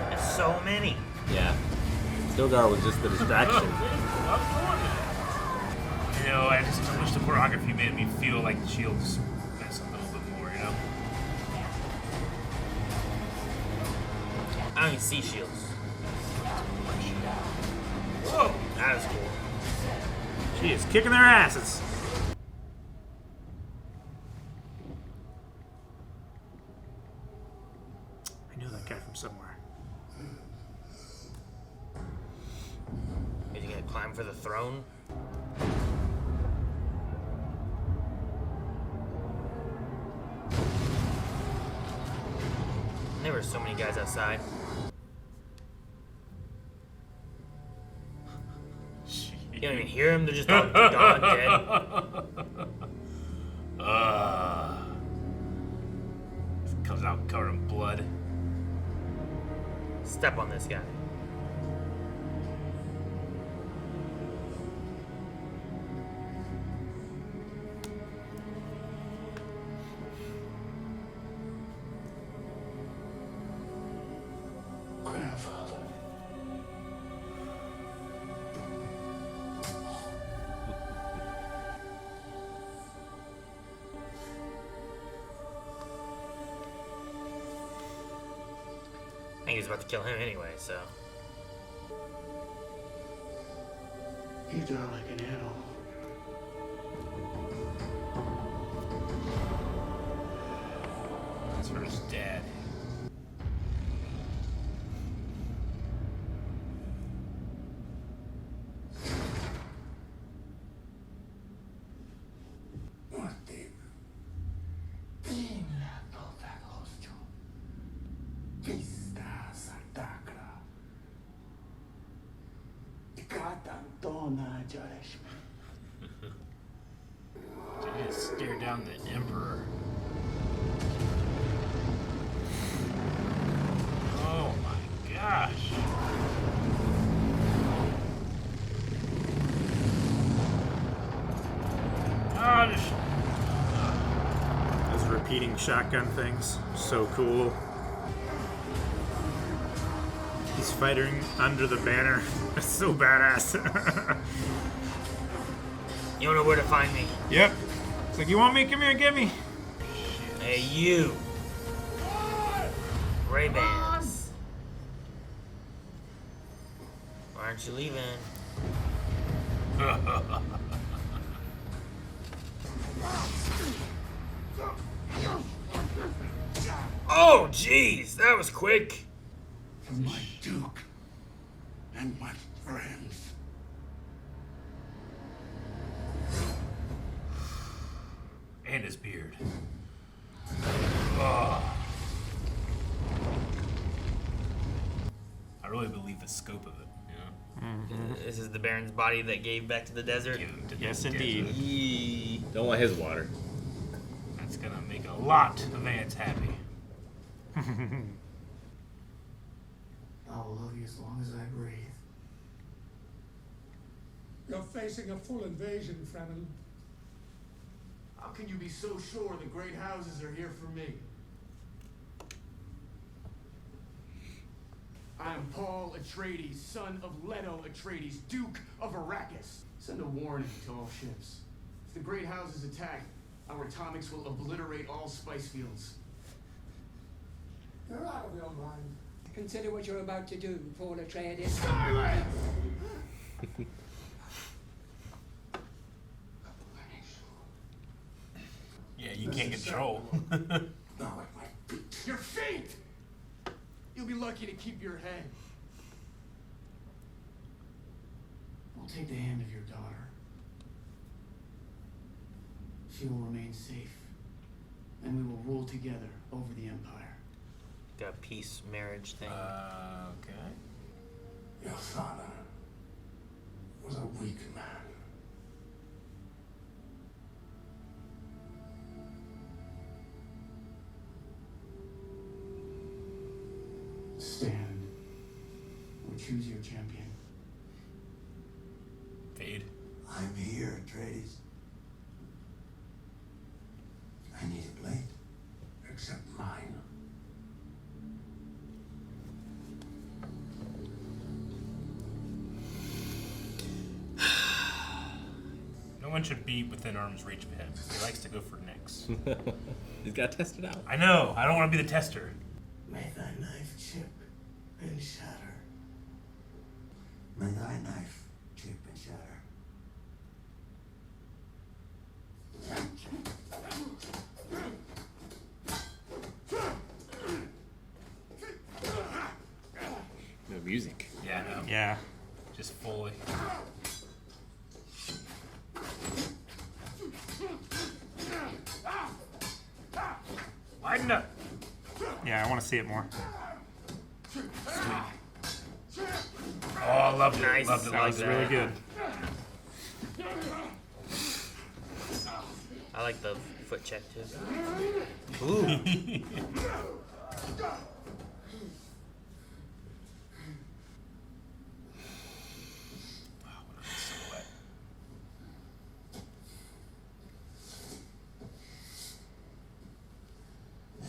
Speaker 3: there's so many.
Speaker 2: Yeah. Stilgar was just the distraction.
Speaker 1: You know, I just wish the choreography made me feel like the shields meant something a little bit more, you know?
Speaker 3: I don't even see shields. Whoa, that is cool.
Speaker 4: She is kicking their asses. I know that guy from somewhere.
Speaker 3: Is he gonna climb for the throne? There were so many guys outside. You don't even hear them, they're just all gone dead.
Speaker 1: Comes out covered in blood.
Speaker 3: Step on this guy.
Speaker 7: Grandfather.
Speaker 3: I think he's about to kill him anyway, so.
Speaker 7: You die like an animal.
Speaker 1: That's for his dad. They just stare down the Emperor. Oh my gosh.
Speaker 4: Those repeating shotgun things, so cool. He's fighting under the banner. That's so badass.
Speaker 3: You know where to find me.
Speaker 4: Yep. It's like, you want me? Come here, get me.
Speaker 3: Hey, you. Raybans. Why aren't you leaving? Oh, jeez, that was quick.
Speaker 7: My Duke and my friends.
Speaker 1: And his beard. Oh. I really believe the scope of it, you know?
Speaker 3: This is the Baron's body that gave back to the desert.
Speaker 4: Yes, indeed.
Speaker 3: Yee.
Speaker 2: Don't want his water.
Speaker 1: That's gonna make a lot of ants happy.
Speaker 7: I will love you as long as I breathe.
Speaker 6: You're facing a full invasion, Fremen.
Speaker 9: How can you be so sure the great houses are here for me? I am Paul Atreides, son of Leto Atreides, Duke of Arrakis. Send a warning to all ships. If the great houses attack, our atomics will obliterate all spice fields.
Speaker 6: You're out of your mind.
Speaker 11: Consider what you're about to do, Paul Atreides.
Speaker 6: Silence!
Speaker 1: Yeah, you can't control.
Speaker 9: Your feet! You'll be lucky to keep your head.
Speaker 7: I'll take the hand of your daughter. She will remain safe, and we will rule together over the Empire.
Speaker 3: Got a peace marriage thing.
Speaker 1: Okay.
Speaker 7: Your father was a weak man. Stand or choose your champion.
Speaker 1: Fade.
Speaker 7: I'm here, Atreides. I need a blade, except mine.
Speaker 1: No one should be within arm's reach of him. He likes to go for necks.
Speaker 2: He's got to test it out.
Speaker 1: I know. I don't want to be the tester.
Speaker 7: May thy knife chip and shatter. May thy knife chip and shatter.
Speaker 2: No music.
Speaker 1: Yeah, no.
Speaker 4: Yeah.
Speaker 1: Just fully. Lighten up.
Speaker 4: Yeah, I want to see it more.
Speaker 1: Oh, I loved it.
Speaker 3: Nice.
Speaker 1: Loved it.
Speaker 4: That
Speaker 1: Loved
Speaker 4: was
Speaker 1: it.
Speaker 4: really good.
Speaker 3: I like the foot check too. Ooh.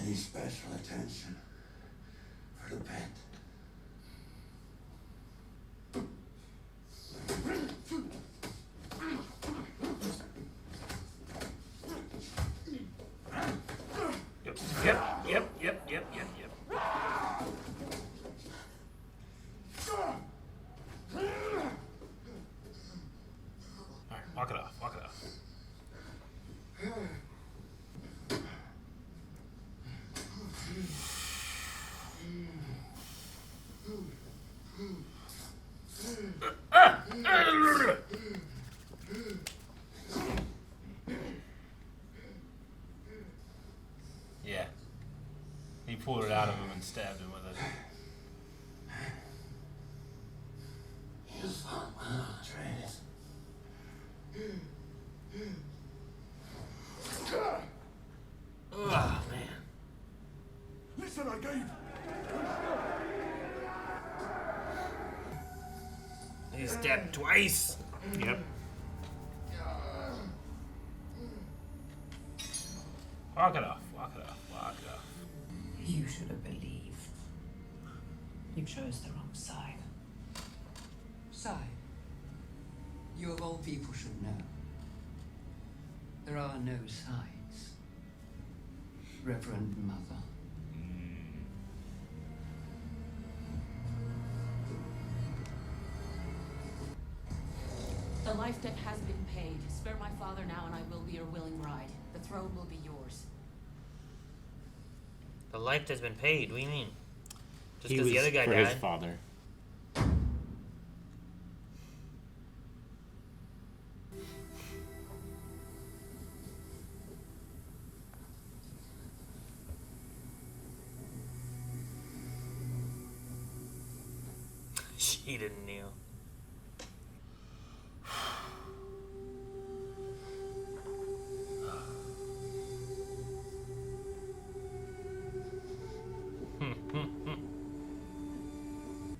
Speaker 7: Any special attention for the pet?
Speaker 1: Yep. All right, walk it off. Walk it off. Yeah. He pulled it out of him and stabbed him with it.
Speaker 7: You fought well, Atreides.
Speaker 6: said I gave.
Speaker 3: He stabbed twice.
Speaker 4: Yep.
Speaker 1: Walk it off. Walk it off. Walk it off.
Speaker 8: You should have believed. You chose the wrong side.
Speaker 11: Side. You of all people should know. There are no sides. Reverend Mother.
Speaker 12: The life debt has been paid. Spare my father now and I will be your willing bride. The throne will be yours.
Speaker 3: The life has been paid. What do you mean? Just
Speaker 2: He
Speaker 3: because the
Speaker 2: was
Speaker 3: other guy
Speaker 2: for
Speaker 3: died?
Speaker 2: his father.
Speaker 3: She didn't kneel.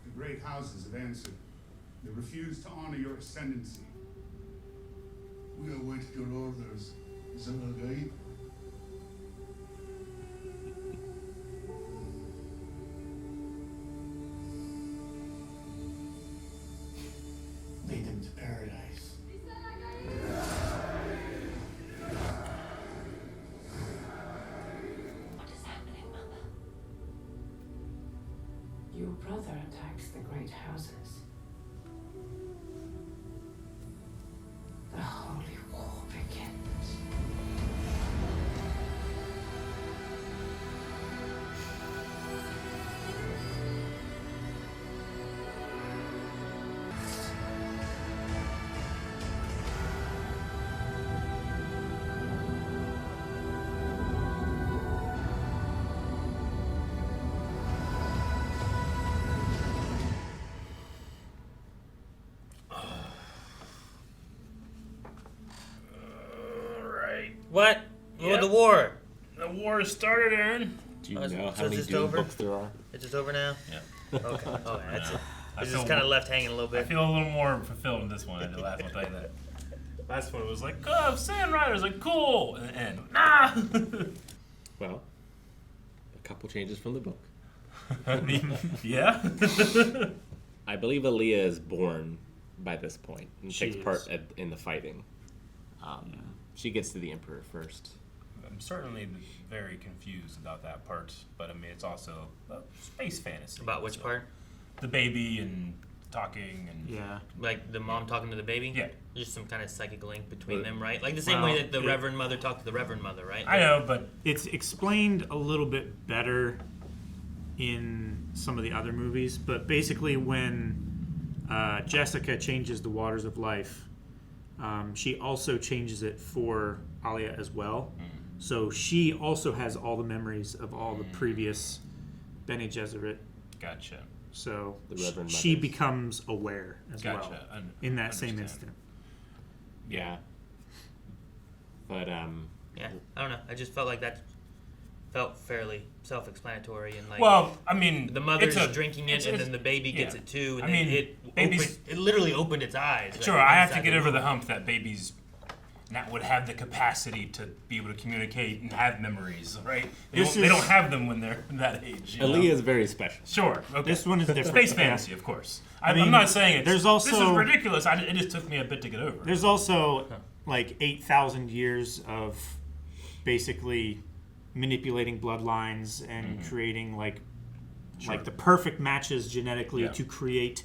Speaker 6: The great houses have answered. They refuse to honor your ascendancy. We await your orders, Zalagaib.
Speaker 7: Lead them to paradise.
Speaker 8: What is happening, Mother? Your brother attacks the great houses. The holy war begins.
Speaker 1: Alright.
Speaker 3: What?
Speaker 1: Yep.
Speaker 3: What the war?
Speaker 1: The war has started, Aaron.
Speaker 2: Do you
Speaker 3: Oh,
Speaker 2: know
Speaker 3: so
Speaker 2: how
Speaker 3: it's
Speaker 2: many
Speaker 3: just
Speaker 2: Dune
Speaker 3: over?
Speaker 2: books there are?
Speaker 3: It's just over now?
Speaker 1: Yeah.
Speaker 3: Okay. Oh, that's it.
Speaker 1: I
Speaker 3: It's
Speaker 1: feel
Speaker 3: just kind of
Speaker 1: more-
Speaker 3: left hanging a little
Speaker 1: I
Speaker 3: bit.
Speaker 1: feel a little more fulfilled in this one. I did last one, I'll tell you that. Last one was like, oh, Sand Riders, like, cool. And then, ah!
Speaker 2: Well, a couple changes from the book.
Speaker 1: Yeah?
Speaker 2: I believe Aaliyah is born by this point and
Speaker 4: She
Speaker 2: takes
Speaker 4: is.
Speaker 2: part in the fighting. She gets to the Emperor first.
Speaker 1: I'm certainly very confused about that part, but I mean, it's also space fantasy.
Speaker 3: About which
Speaker 1: so
Speaker 3: part?
Speaker 1: The baby and talking and...
Speaker 4: Yeah.
Speaker 3: Like the mom talking to the baby?
Speaker 1: Yeah.
Speaker 3: Just some kind of psychic link between
Speaker 2: But-
Speaker 3: them, right? Like the same
Speaker 4: Well,
Speaker 3: way that the
Speaker 4: it-
Speaker 3: Reverend Mother talked to the Reverend Mother, right?
Speaker 1: I know, but...
Speaker 4: It's explained a little bit better in some of the other movies, but basically when Jessica changes the waters of life, she also changes it for Alia as well. So she also has all the memories of all the previous Bene Gesserit.
Speaker 1: Gotcha.
Speaker 4: So
Speaker 2: The Reverend
Speaker 4: she
Speaker 2: Mothers.
Speaker 4: becomes aware as
Speaker 1: Gotcha.
Speaker 4: well
Speaker 1: Un-
Speaker 4: in that same
Speaker 1: understand.
Speaker 4: instant.
Speaker 2: Yeah. But,
Speaker 3: Yeah. I don't know. I just felt like that felt fairly self-explanatory and like
Speaker 1: Well, I mean...
Speaker 3: the mother's
Speaker 1: it's a-
Speaker 3: drinking it
Speaker 1: it's-
Speaker 3: and
Speaker 1: it's-
Speaker 3: then the baby gets
Speaker 1: yeah.
Speaker 3: it too. And
Speaker 1: I
Speaker 3: then
Speaker 1: mean,
Speaker 3: it
Speaker 1: babies-
Speaker 3: it literally opened its eyes. like,
Speaker 1: Sure, I have to
Speaker 3: inside
Speaker 1: get
Speaker 3: the
Speaker 1: over the
Speaker 3: womb.
Speaker 1: hump that babies not would have the capacity to be able to communicate and have memories, right? They,
Speaker 4: This
Speaker 1: don't, they
Speaker 4: is-
Speaker 1: don't have them when they're that age. You know?
Speaker 2: Aaliyah is very special.
Speaker 1: Sure. Okay.
Speaker 4: This one is different.
Speaker 1: Space
Speaker 4: Yeah.
Speaker 1: fantasy, of course.
Speaker 4: I
Speaker 1: I'm
Speaker 4: mean,
Speaker 1: not saying it's,
Speaker 4: there's
Speaker 1: this is
Speaker 4: also-
Speaker 1: ridiculous. It just took me a bit to get over.
Speaker 4: There's also like 8,000 years of basically manipulating bloodlines and creating like the perfect matches genetically
Speaker 1: Yeah.
Speaker 4: to create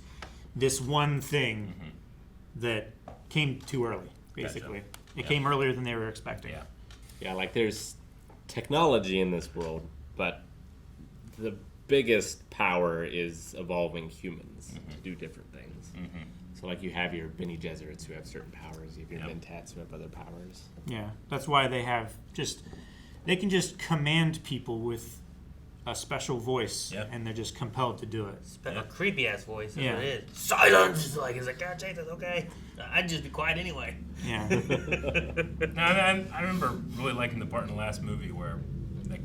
Speaker 4: this one thing that came too early. Basically, it
Speaker 1: Yeah.
Speaker 4: came earlier than they were expecting.
Speaker 1: Yeah.
Speaker 2: Yeah, like there's technology in this world, but the biggest power is evolving humans to do different things. So like you have your Bene Gesserits who have certain powers, you have your
Speaker 1: Yep.
Speaker 2: Mentats who have other powers.
Speaker 4: Yeah, that's why they have they can just command people with a special voice,
Speaker 1: Yeah.
Speaker 4: and they're just compelled to do it.
Speaker 3: A creepy ass voice. That's
Speaker 4: Yeah.
Speaker 3: what it is. Silence! It's like, God, Jesus, okay. I'd just be quiet anyway.
Speaker 4: Yeah.
Speaker 1: Now, I remember really liking the part in the last movie where like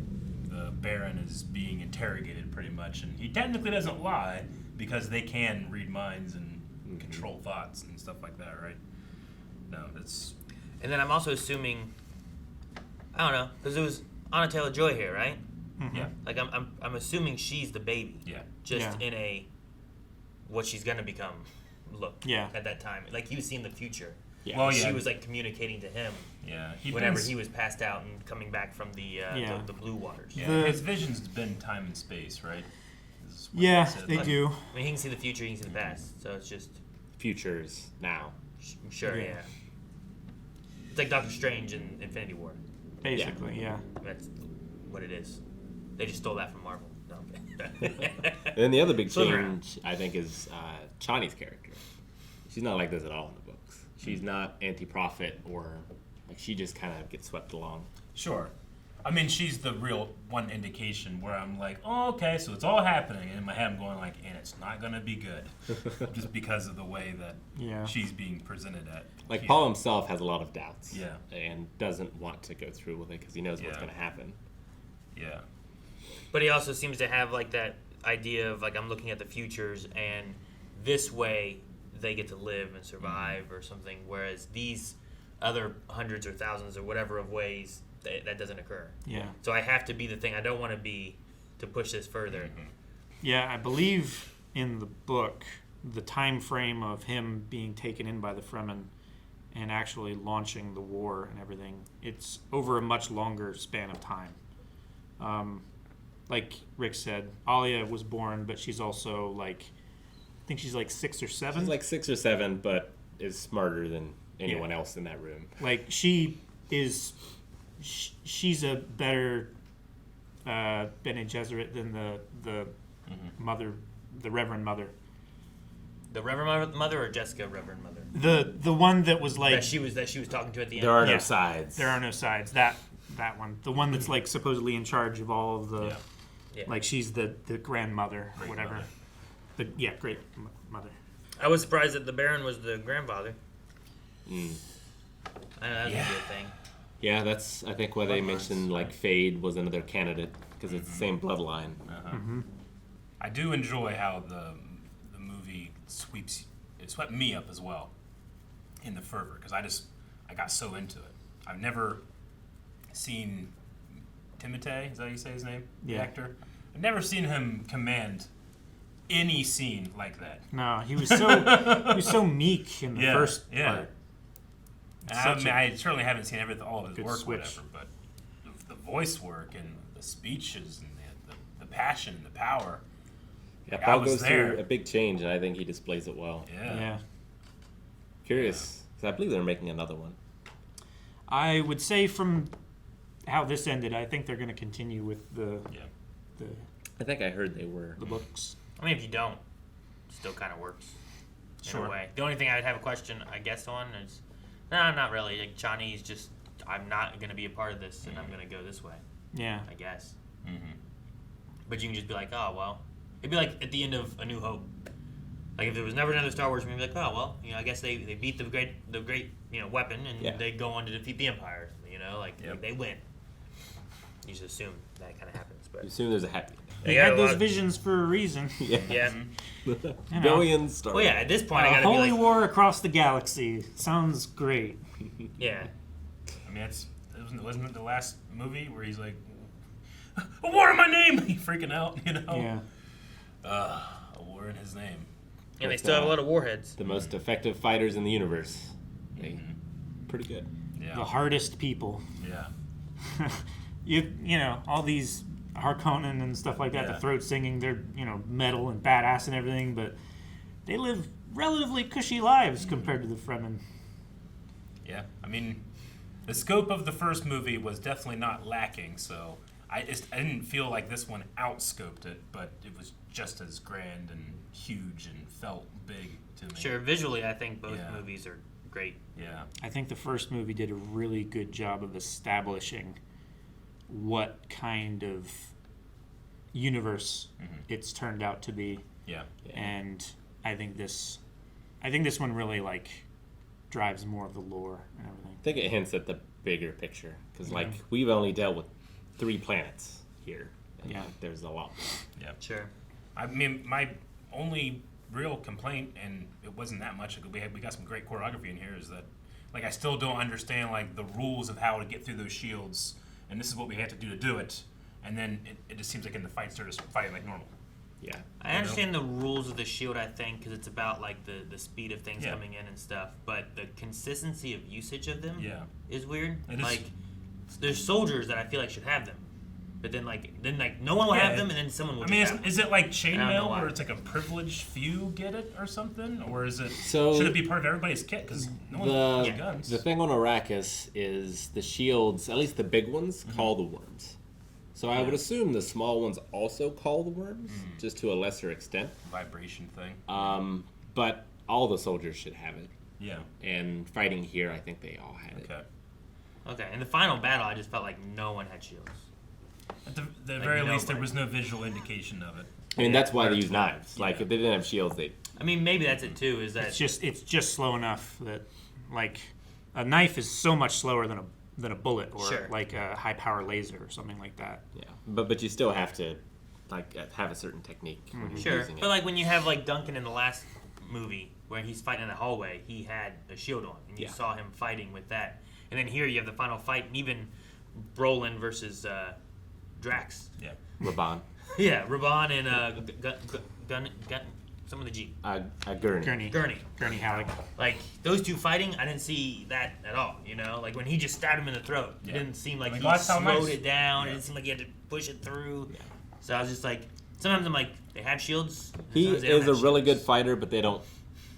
Speaker 1: the Baron is being interrogated pretty much, and he technically doesn't lie because they can read minds and control thoughts and stuff like that, right? No, that's.
Speaker 3: And then I'm also assuming, I don't know, because it was Anna Taylor-Joy here, right?
Speaker 4: Mm-hmm.
Speaker 1: Yeah.
Speaker 3: Like I'm assuming she's the baby.
Speaker 1: Yeah.
Speaker 3: Just in a what she's gonna become look.
Speaker 4: Yeah.
Speaker 3: At that time, like he was seeing the future.
Speaker 2: Yeah.
Speaker 1: Well,
Speaker 3: She was like communicating to him.
Speaker 1: Yeah.
Speaker 3: Whenever he was passed out and coming back from the blue waters.
Speaker 1: Yeah. His vision's been time and space, right?
Speaker 4: Yeah, they do.
Speaker 3: I mean, he can see the future, he can see the past, so it's just
Speaker 2: Futures now.
Speaker 3: sure, yeah. It's like Doctor Strange in Infinity War.
Speaker 4: Basically, yeah.
Speaker 3: That's what it is. They just stole that from Marvel. No.
Speaker 2: And then the other big
Speaker 3: Swim around.
Speaker 2: change, I think, is Chani's character. She's not like this at all in the books. She's not anti-prophet or like she just kind of gets swept along.
Speaker 1: Sure. I mean, she's the real one indication where I'm like, oh, okay, so it's all happening. And in my head, I'm going like, and it's not going to be good. Just because of the way that she's being presented at.
Speaker 2: Like, Paul himself has a lot of doubts.
Speaker 1: Yeah.
Speaker 2: And doesn't want to go through with it because he knows what's going to happen.
Speaker 1: Yeah.
Speaker 3: But he also seems to have like that idea of like, I'm looking at the futures and this way they get to live and survive or something. Whereas these other hundreds or thousands or whatever of ways, that doesn't occur.
Speaker 4: Yeah.
Speaker 3: So I have to be the thing I don't want to be to push this further.
Speaker 4: Yeah, I believe in the book, the time frame of him being taken in by the Fremen and actually launching the war and everything, it's over a much longer span of time. Like Rick said, Alia was born, but she's also like, I think she's like 6 or 7.
Speaker 2: She's like 6 or 7, but is smarter than anyone else in that room.
Speaker 4: Like she's a better Bene Gesserit than the mother, the Reverend Mother.
Speaker 3: The Reverend Mother or Jessica Reverend Mother?
Speaker 4: The one that was like
Speaker 3: that she was talking to at the end.
Speaker 2: There are no sides.
Speaker 4: There are no sides. That one, the one that's like supposedly in charge of all of the, like she's the grandmother or whatever. Great mother.
Speaker 3: I was surprised that the Baron was the grandfather. I know that was gonna be a thing.
Speaker 2: Yeah, that's I think why they mentioned like Fade was another candidate because it's the same bloodline.
Speaker 1: I do enjoy how the movie swept me up as well in the fervor because I got so into it. I've never seen Timothée, is that how you say his name? The actor. I've never seen him command any scene like that.
Speaker 4: No, he was so meek in the first part.
Speaker 1: I certainly haven't seen all of his work,
Speaker 4: switch.
Speaker 1: whatever, but the voice work and the speeches and the passion and the power.
Speaker 2: Yeah,
Speaker 1: like,
Speaker 2: Paul goes through a big change, and I think he displays it well.
Speaker 1: Yeah.
Speaker 2: Curious, because I believe they're making another one.
Speaker 4: I would say from how this ended, I think they're going to continue with the
Speaker 2: I think I heard they were.
Speaker 4: the books.
Speaker 3: I mean, if you don't, it still kind of works. In a way. The only thing I would have a question, I guess, on is, not really. Like Chani's just, I'm not going to be a part of this, and I'm going to go this way.
Speaker 4: Yeah.
Speaker 3: I guess. But you can just be like, oh well. It'd be like at the end of A New Hope. Like if there was never another Star Wars movie, like, oh well, I guess they beat the great weapon, and they go on to defeat the Empire. They win. You just assume that kind of happens, but
Speaker 2: You assume the's a happy
Speaker 4: He had those visions for a reason.
Speaker 3: Yeah.
Speaker 2: Billions stars.
Speaker 3: Well, yeah. At this point, I gotta
Speaker 4: Holy
Speaker 3: be like,
Speaker 4: War across the galaxy sounds great.
Speaker 3: yeah.
Speaker 1: I mean, wasn't it the last movie where he's like, a war in my name! He freaking out,
Speaker 4: Yeah.
Speaker 1: A war in his name.
Speaker 3: Yeah, they still have a lot of warheads.
Speaker 2: The most effective fighters in the universe. Pretty good.
Speaker 1: Yeah.
Speaker 4: The hardest people.
Speaker 1: Yeah.
Speaker 4: you know, all these Harkonnen and stuff like that,
Speaker 1: Yeah.
Speaker 4: the throat singing, they're, metal and badass and everything, but they live relatively cushy lives compared to the Fremen.
Speaker 1: Yeah. I mean, the scope of the first movie was definitely not lacking, so I didn't feel like this one outscoped it, but it was just as grand and huge and felt big to me.
Speaker 3: Sure, visually, I think both movies are great.
Speaker 1: Yeah.
Speaker 4: I think the first movie did a really good job of establishing what kind of universe it's turned out to be.
Speaker 1: Yeah.
Speaker 4: And I think this one really drives more of the lore and everything.
Speaker 2: I think it hints at the bigger picture because we've only dealt with 3 planets here, And
Speaker 4: Yeah.
Speaker 2: like, there's a lot.
Speaker 1: Yeah.
Speaker 3: Sure.
Speaker 1: I mean, my only real complaint, and it wasn't that much. We got some great choreography in here. Is that like I still don't understand like the rules of how to get through those shields, and this is what we have to do it. And then it just seems like in the fights they're just fighting like normal.
Speaker 2: Yeah.
Speaker 3: I understand the rules of the shield, I think, because it's about like the speed of things coming in and stuff. But the consistency of usage of them is weird.
Speaker 1: It is.
Speaker 3: Like, there's soldiers that I feel like should have them, but then no one will have them, and then someone will.
Speaker 1: I mean,
Speaker 3: just have them.
Speaker 1: is it like
Speaker 3: I don't
Speaker 1: chainmail
Speaker 3: know why.
Speaker 1: where it's like a privileged few get it or something, or is it?
Speaker 2: So-
Speaker 1: should it be part of everybody's kit? Because no one has guns.
Speaker 2: The thing on Arrakis is the shields, at least the big ones, call the worms. So I would assume the small ones also call the worms, just to a lesser extent.
Speaker 1: Vibration thing.
Speaker 2: But all the soldiers should have it.
Speaker 1: Yeah.
Speaker 2: And fighting here, I think they all had it.
Speaker 3: Okay. In the final battle, I just felt like no one had shields.
Speaker 1: At the
Speaker 3: Like
Speaker 1: very least, there
Speaker 3: nobody.
Speaker 1: was no visual indication of it.
Speaker 2: I mean, that's why they use knives. Like, if they didn't have shields, they...
Speaker 3: I mean, maybe that's it too. Is that
Speaker 4: It's just slow enough that, like, a knife is so much slower than a bullet or
Speaker 3: Sure.
Speaker 4: like a high power laser or something like that.
Speaker 2: Yeah, but you still have to like have a certain technique when you're
Speaker 3: sure?
Speaker 2: using it.
Speaker 3: But like when you have like Duncan in the last movie where he's fighting in the hallway, he had a shield on, and you saw him fighting with that. And then here you have the final fight, and even Brolin versus Drax.
Speaker 1: Yeah.
Speaker 2: Raban.
Speaker 3: Yeah, Raban and Gun, some of the G.
Speaker 2: Gurney.
Speaker 4: Gurney Halleck.
Speaker 3: Like those two fighting, I didn't see that at all. You know, like when he just stabbed him in the throat, it didn't seem like
Speaker 1: Like,
Speaker 3: he
Speaker 1: oh, that's how
Speaker 3: slowed
Speaker 1: nice.
Speaker 3: it down.
Speaker 1: Yeah.
Speaker 3: It didn't seem like he had to push it through. Yeah. So I was just like, sometimes I'm like, they have shields. and
Speaker 2: He
Speaker 3: sometimes they don't
Speaker 2: is a
Speaker 3: have
Speaker 2: really
Speaker 3: shields.
Speaker 2: good fighter, but they don't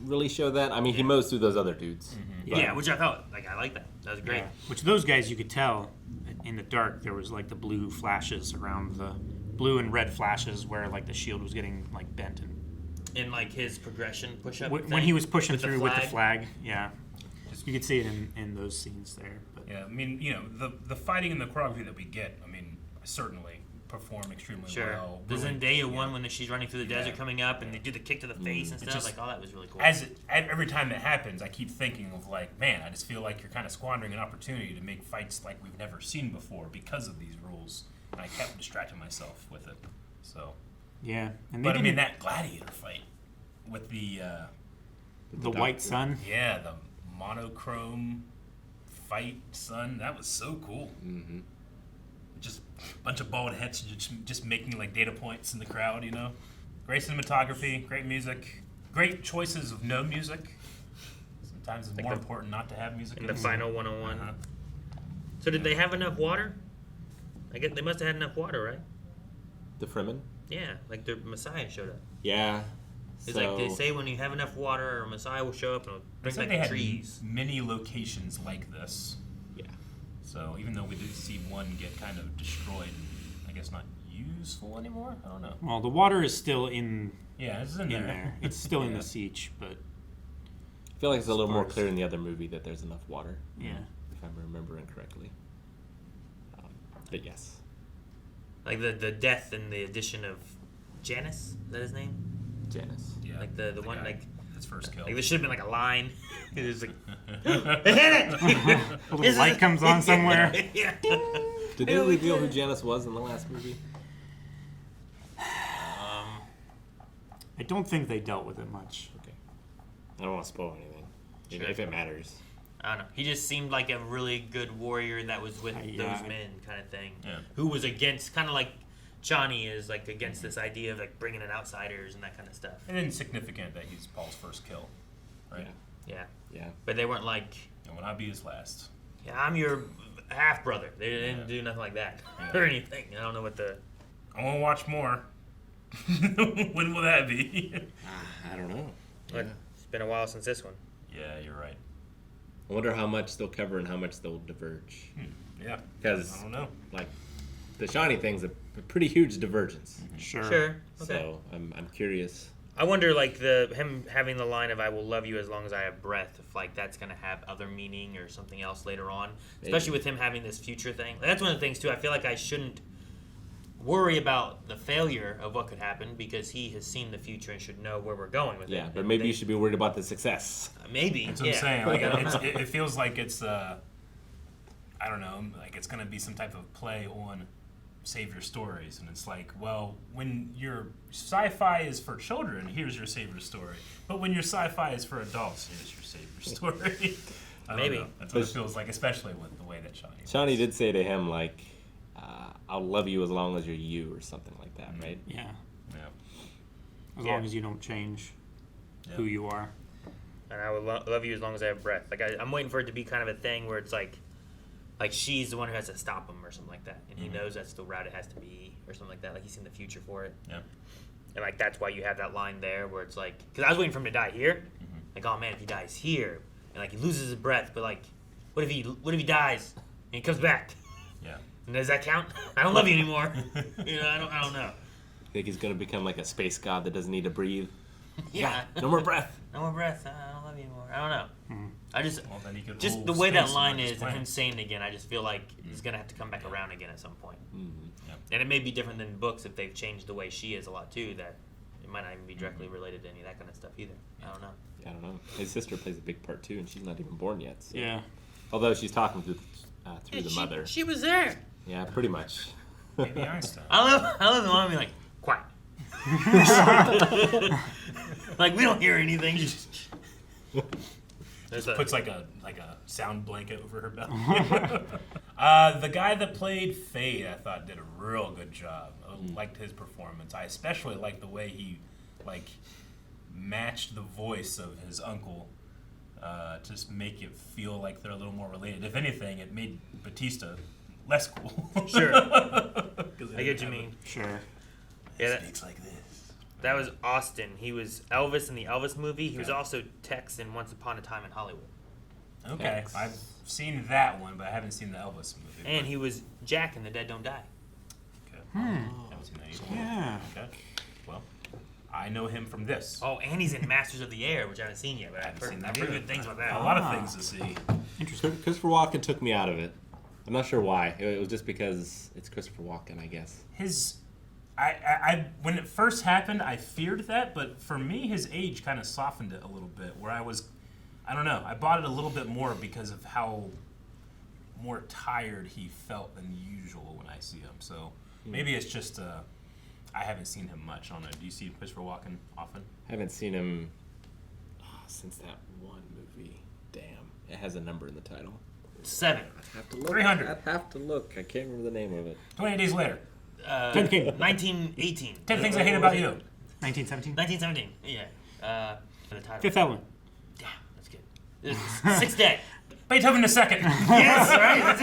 Speaker 2: really show that. I mean, he mows through those other dudes. but-
Speaker 3: Yeah, which I thought like I like that. That was great.
Speaker 4: Yeah. Which those guys you could tell in the dark there was like the blue flashes around the blue and red flashes where like the shield was getting like bent and
Speaker 3: In like his progression push up.
Speaker 4: when he was pushing through with the flag, you could see it in those scenes there. But
Speaker 1: Yeah, I mean, you know, the fighting and the choreography that we get, I mean, certainly perform extremely
Speaker 3: Sure.
Speaker 1: well.
Speaker 3: The
Speaker 1: Really,
Speaker 3: Zendaya one when she's running through the
Speaker 1: Yeah.
Speaker 3: desert coming up and they do the kick to the face and
Speaker 1: It's
Speaker 3: stuff.
Speaker 1: just-
Speaker 3: Like, oh, that was really cool.
Speaker 1: every time that happens, I keep thinking of like, man, I just feel like you're kind of squandering an opportunity to make fights like we've never seen before because of these rules, and I kept distracting myself with it. So,
Speaker 4: yeah, and
Speaker 1: but I mean that gladiator fight with the
Speaker 4: white sun.
Speaker 1: yeah, the monochrome fight sun, that was so cool.
Speaker 2: Mm-hmm.
Speaker 1: Just a bunch of bald heads just making like data points in the crowd, you know. Great cinematography, great music, great choices of no music. Sometimes it's
Speaker 3: Like
Speaker 1: more
Speaker 3: the-
Speaker 1: important not to have music.
Speaker 3: in the final 101.
Speaker 1: Uh-huh.
Speaker 3: So did they have enough water? I guess they must have had enough water, right?
Speaker 2: The Fremen?
Speaker 3: Yeah, like their Messiah showed up.
Speaker 2: Yeah.
Speaker 3: It's like they say when you have enough water, a Messiah will show up and it'll
Speaker 1: They
Speaker 3: bring
Speaker 1: said
Speaker 3: back
Speaker 1: they
Speaker 3: the
Speaker 1: had
Speaker 3: trees.
Speaker 1: many locations like this.
Speaker 2: Yeah.
Speaker 1: So even though we did see one get kind of destroyed, I guess not useful anymore. I don't know.
Speaker 4: Well, the water is still in.
Speaker 1: Yeah, it's in there.
Speaker 4: It's still in
Speaker 1: Yeah.
Speaker 4: the siege, but
Speaker 2: I feel like it's a little more clear in the other movie that there's enough water.
Speaker 4: Yeah.
Speaker 2: If I'm remembering correctly. But yes.
Speaker 3: Like the death and the addition of Janice, is that his name?
Speaker 2: Janice.
Speaker 1: Yeah.
Speaker 3: Like the one
Speaker 1: guy.
Speaker 3: like
Speaker 1: His first kill.
Speaker 3: Like there should have been like a line. It was like they hit it.
Speaker 4: a little light comes on somewhere.
Speaker 3: Yeah.
Speaker 2: Did they reveal who Janice was in the last movie?
Speaker 4: I don't think they dealt with it much.
Speaker 2: Okay. I don't want to spoil anything.
Speaker 3: Sure.
Speaker 2: If it matters.
Speaker 3: I don't know. He just seemed like a really good warrior that was with those men, kind of thing.
Speaker 1: Yeah.
Speaker 3: Who was against, kind of like Johnny is like against this idea of like bringing in outsiders and that kind of stuff.
Speaker 1: And insignificant that he's Paul's first kill, right?
Speaker 3: Yeah.
Speaker 2: Yeah.
Speaker 3: But they weren't like,
Speaker 1: And will not be his last.
Speaker 3: yeah, I'm your half brother. They didn't do nothing like that or anything. I don't know what the.
Speaker 1: I want to watch more. When will that be?
Speaker 2: I don't know.
Speaker 3: Look, it's been a while since this one.
Speaker 1: Yeah, you're right.
Speaker 2: I wonder how much they'll cover and how much they'll diverge.
Speaker 1: Yeah.
Speaker 2: Because
Speaker 1: I don't know.
Speaker 2: like the shiny thing's a pretty huge divergence.
Speaker 4: Sure.
Speaker 3: Sure. Okay.
Speaker 2: So I'm curious.
Speaker 3: I wonder, like him having the line of "I will love you as long as I have breath," if like that's gonna have other meaning or something else later on. Especially with him having this future thing. Like, that's one of the things too. I feel like I shouldn't worry about the failure of what could happen because he has seen the future and should know where we're going with it.
Speaker 2: Yeah, but
Speaker 3: And
Speaker 2: maybe
Speaker 3: they-
Speaker 2: you should be worried about the success.
Speaker 3: Maybe.
Speaker 1: That's what I'm saying. Like, it feels like it's, I don't know, like it's going to be some type of play on savior stories, and it's like, well, when your sci-fi is for children, here's your savior story. But when your sci-fi is for adults, here's your savior story.
Speaker 3: Maybe.
Speaker 1: That's what it feels like, especially with the way that
Speaker 2: Shawnee did say to him, like, I'll love you as long as you're you, or something like that, right?
Speaker 4: Yeah.
Speaker 1: Yeah.
Speaker 4: As long as you don't change who you are.
Speaker 3: And I would love you as long as I have breath. Like I'm waiting for it to be kind of a thing where it's like she's the one who has to stop him or something like that, and he knows that's the route it has to be or something like that. Like he's seen the future for it.
Speaker 1: Yeah.
Speaker 3: And like that's why you have that line there where it's like, because I was waiting for him to die here. Like, oh man, if he dies here, and like he loses his breath, but like, what if he dies and he comes back?
Speaker 1: Yeah.
Speaker 3: And does that count? I don't love you anymore. You know, I don't know.
Speaker 2: I think he's gonna become like a space god that doesn't need to breathe.
Speaker 3: Yeah.
Speaker 2: No more breath.
Speaker 3: No more breath. I don't love you anymore. I don't know. I just
Speaker 1: then he could
Speaker 3: just
Speaker 1: hold
Speaker 3: the way that
Speaker 1: space
Speaker 3: line
Speaker 1: on his
Speaker 3: is and
Speaker 1: planet.
Speaker 3: him saying it again. I just feel like he's gonna have to come back around again at some point.
Speaker 1: Yeah.
Speaker 3: And it may be different than books if they've changed the way she is a lot too. That it might not even be directly related to any of that kind of stuff either. I don't know.
Speaker 2: I don't know. His sister plays a big part too, and she's not even born yet. So.
Speaker 4: Yeah.
Speaker 2: Although she's talking through the
Speaker 3: she,
Speaker 2: mother.
Speaker 3: She was there.
Speaker 2: Yeah, pretty much.
Speaker 1: Maybe Einstein.
Speaker 3: I love the mom being like, quiet. Like we don't hear anything.
Speaker 1: Just puts like a sound blanket over her belly. The guy that played Fade, I thought, did a real good job. I liked his performance. I especially liked the way he matched the voice of his uncle to make it feel like they're a little more related. If anything, it made Batista less cool.
Speaker 3: Sure. I get what you mean.
Speaker 4: Sure.
Speaker 3: Yeah,
Speaker 1: speaks like this.
Speaker 3: That was Austin. He was Elvis in the Elvis movie. He was also Tex in Once Upon a Time in Hollywood.
Speaker 1: Okay,
Speaker 2: Tex.
Speaker 1: I've seen that one, but I haven't seen the Elvis movie.
Speaker 3: And he was Jack in The Dead Don't Die.
Speaker 1: Okay. Haven't seen that either.
Speaker 4: Yeah.
Speaker 1: Okay. Well, I know him from this.
Speaker 3: Oh, and he's in Masters of the Air, which I haven't seen yet, but I've heard
Speaker 1: that
Speaker 3: good
Speaker 1: either.
Speaker 3: things about that.
Speaker 1: A lot of things to see.
Speaker 4: Interesting.
Speaker 2: Christopher Walken took me out of it. I'm not sure why. It was just because it's Christopher Walken, I guess.
Speaker 1: I when it first happened, I feared that, but for me, his age kind of softened it a little bit. Where I don't know, I bought it a little bit more because of how more tired he felt than usual when I see him. So maybe it's just I haven't seen him much on it. Do you see Christopher Walken often?
Speaker 2: I haven't seen him since that one movie. Damn, it has a number in the title.
Speaker 3: 7.
Speaker 2: I'd have to look.
Speaker 1: 300.
Speaker 2: I'd have to look. I can't remember the name of it.
Speaker 1: 28 Days Later.
Speaker 3: 1918.
Speaker 1: 10 Things I Hate About You.
Speaker 4: 1917.
Speaker 3: 1917. Yeah. For the title.
Speaker 4: Fifth Element.
Speaker 3: Yeah, that's good. This is Sixth Day.
Speaker 1: Beethoven II.
Speaker 3: Yes, right. That's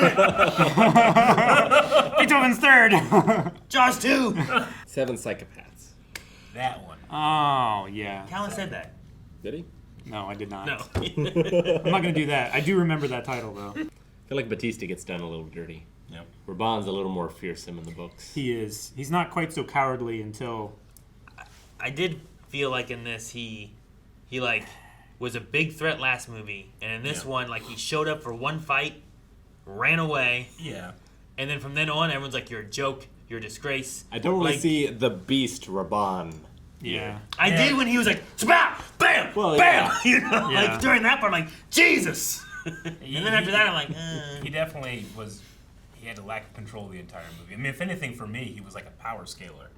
Speaker 3: it.
Speaker 4: Beethoven's third.
Speaker 3: Jaws 2.
Speaker 2: 7 Psychopaths.
Speaker 1: That one.
Speaker 4: Oh, yeah.
Speaker 3: Callan said that.
Speaker 2: Did he?
Speaker 4: No, I did not.
Speaker 3: No.
Speaker 4: I'm not going to do that. I do remember that title, though.
Speaker 2: I feel like Batista gets done a little dirty.
Speaker 1: Yep.
Speaker 2: Raban's a little more fearsome in the books.
Speaker 4: He is. He's not quite so cowardly until...
Speaker 3: I did feel like in this he like was a big threat last movie, and in this one, like he showed up for one fight, ran away.
Speaker 1: Yeah.
Speaker 3: And then from then on, everyone's like, "You're a joke. You're a disgrace."
Speaker 2: I don't really see the beast Raban.
Speaker 4: Yeah.
Speaker 3: I did when he was like, "Smack! Bam!
Speaker 2: Well,
Speaker 3: Bam!"
Speaker 2: yeah.
Speaker 3: You know,
Speaker 4: Yeah.
Speaker 3: like during that part, I'm like, Jesus. And then after that, I'm like,
Speaker 1: He definitely was. He had a lack of control the entire movie. I mean, if anything, for me, he was like a power scaler.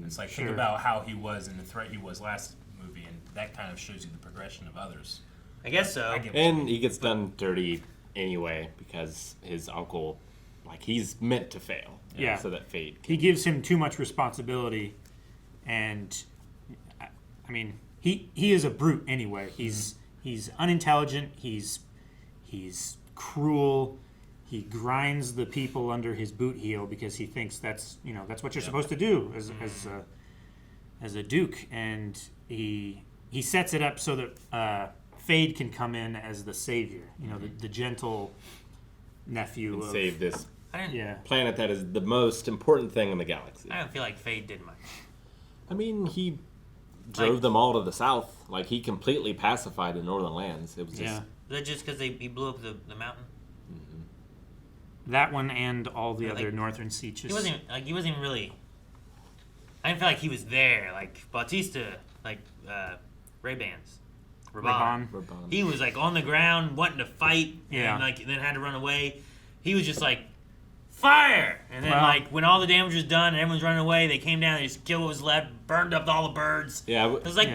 Speaker 1: It's like, think
Speaker 4: Sure.
Speaker 1: about how he was and the threat he was last movie, and that kind of shows you the progression of others.
Speaker 3: I guess so.
Speaker 1: I get what
Speaker 2: And he gets done dirty anyway because his uncle, like, he's meant to fail.
Speaker 4: Yeah.
Speaker 2: So that fate.
Speaker 4: He gives him too much responsibility, and I mean, he is a brute anyway. He's unintelligent. He's cruel. He grinds the people under his boot heel because he thinks that's what you're supposed to do as a duke, and he sets it up so that Fade can come in as the savior. The gentle nephew
Speaker 2: And
Speaker 4: of
Speaker 2: save this
Speaker 4: yeah.
Speaker 2: planet that is the most important thing in the galaxy.
Speaker 3: I don't feel like Fade did much.
Speaker 2: I mean, he drove them all to the south. Like, he completely pacified the northern lands. It was just...
Speaker 4: Yeah.
Speaker 3: Is that just because he blew up the mountain?
Speaker 4: That one and all the
Speaker 3: Yeah,
Speaker 4: other
Speaker 3: like,
Speaker 4: northern sieges.
Speaker 3: He wasn't even really. I didn't feel like he was there. Like Bautista, like Raybans,
Speaker 4: Raban.
Speaker 3: He was like on the ground wanting to fight,
Speaker 4: Yeah.
Speaker 3: and like then had to run away. He was just like fire! And then,
Speaker 4: Well-
Speaker 3: like, when all the damage was done and everyone's running away, they came down, they just killed what was left, burned up all the birds.
Speaker 2: Yeah,
Speaker 3: It was like,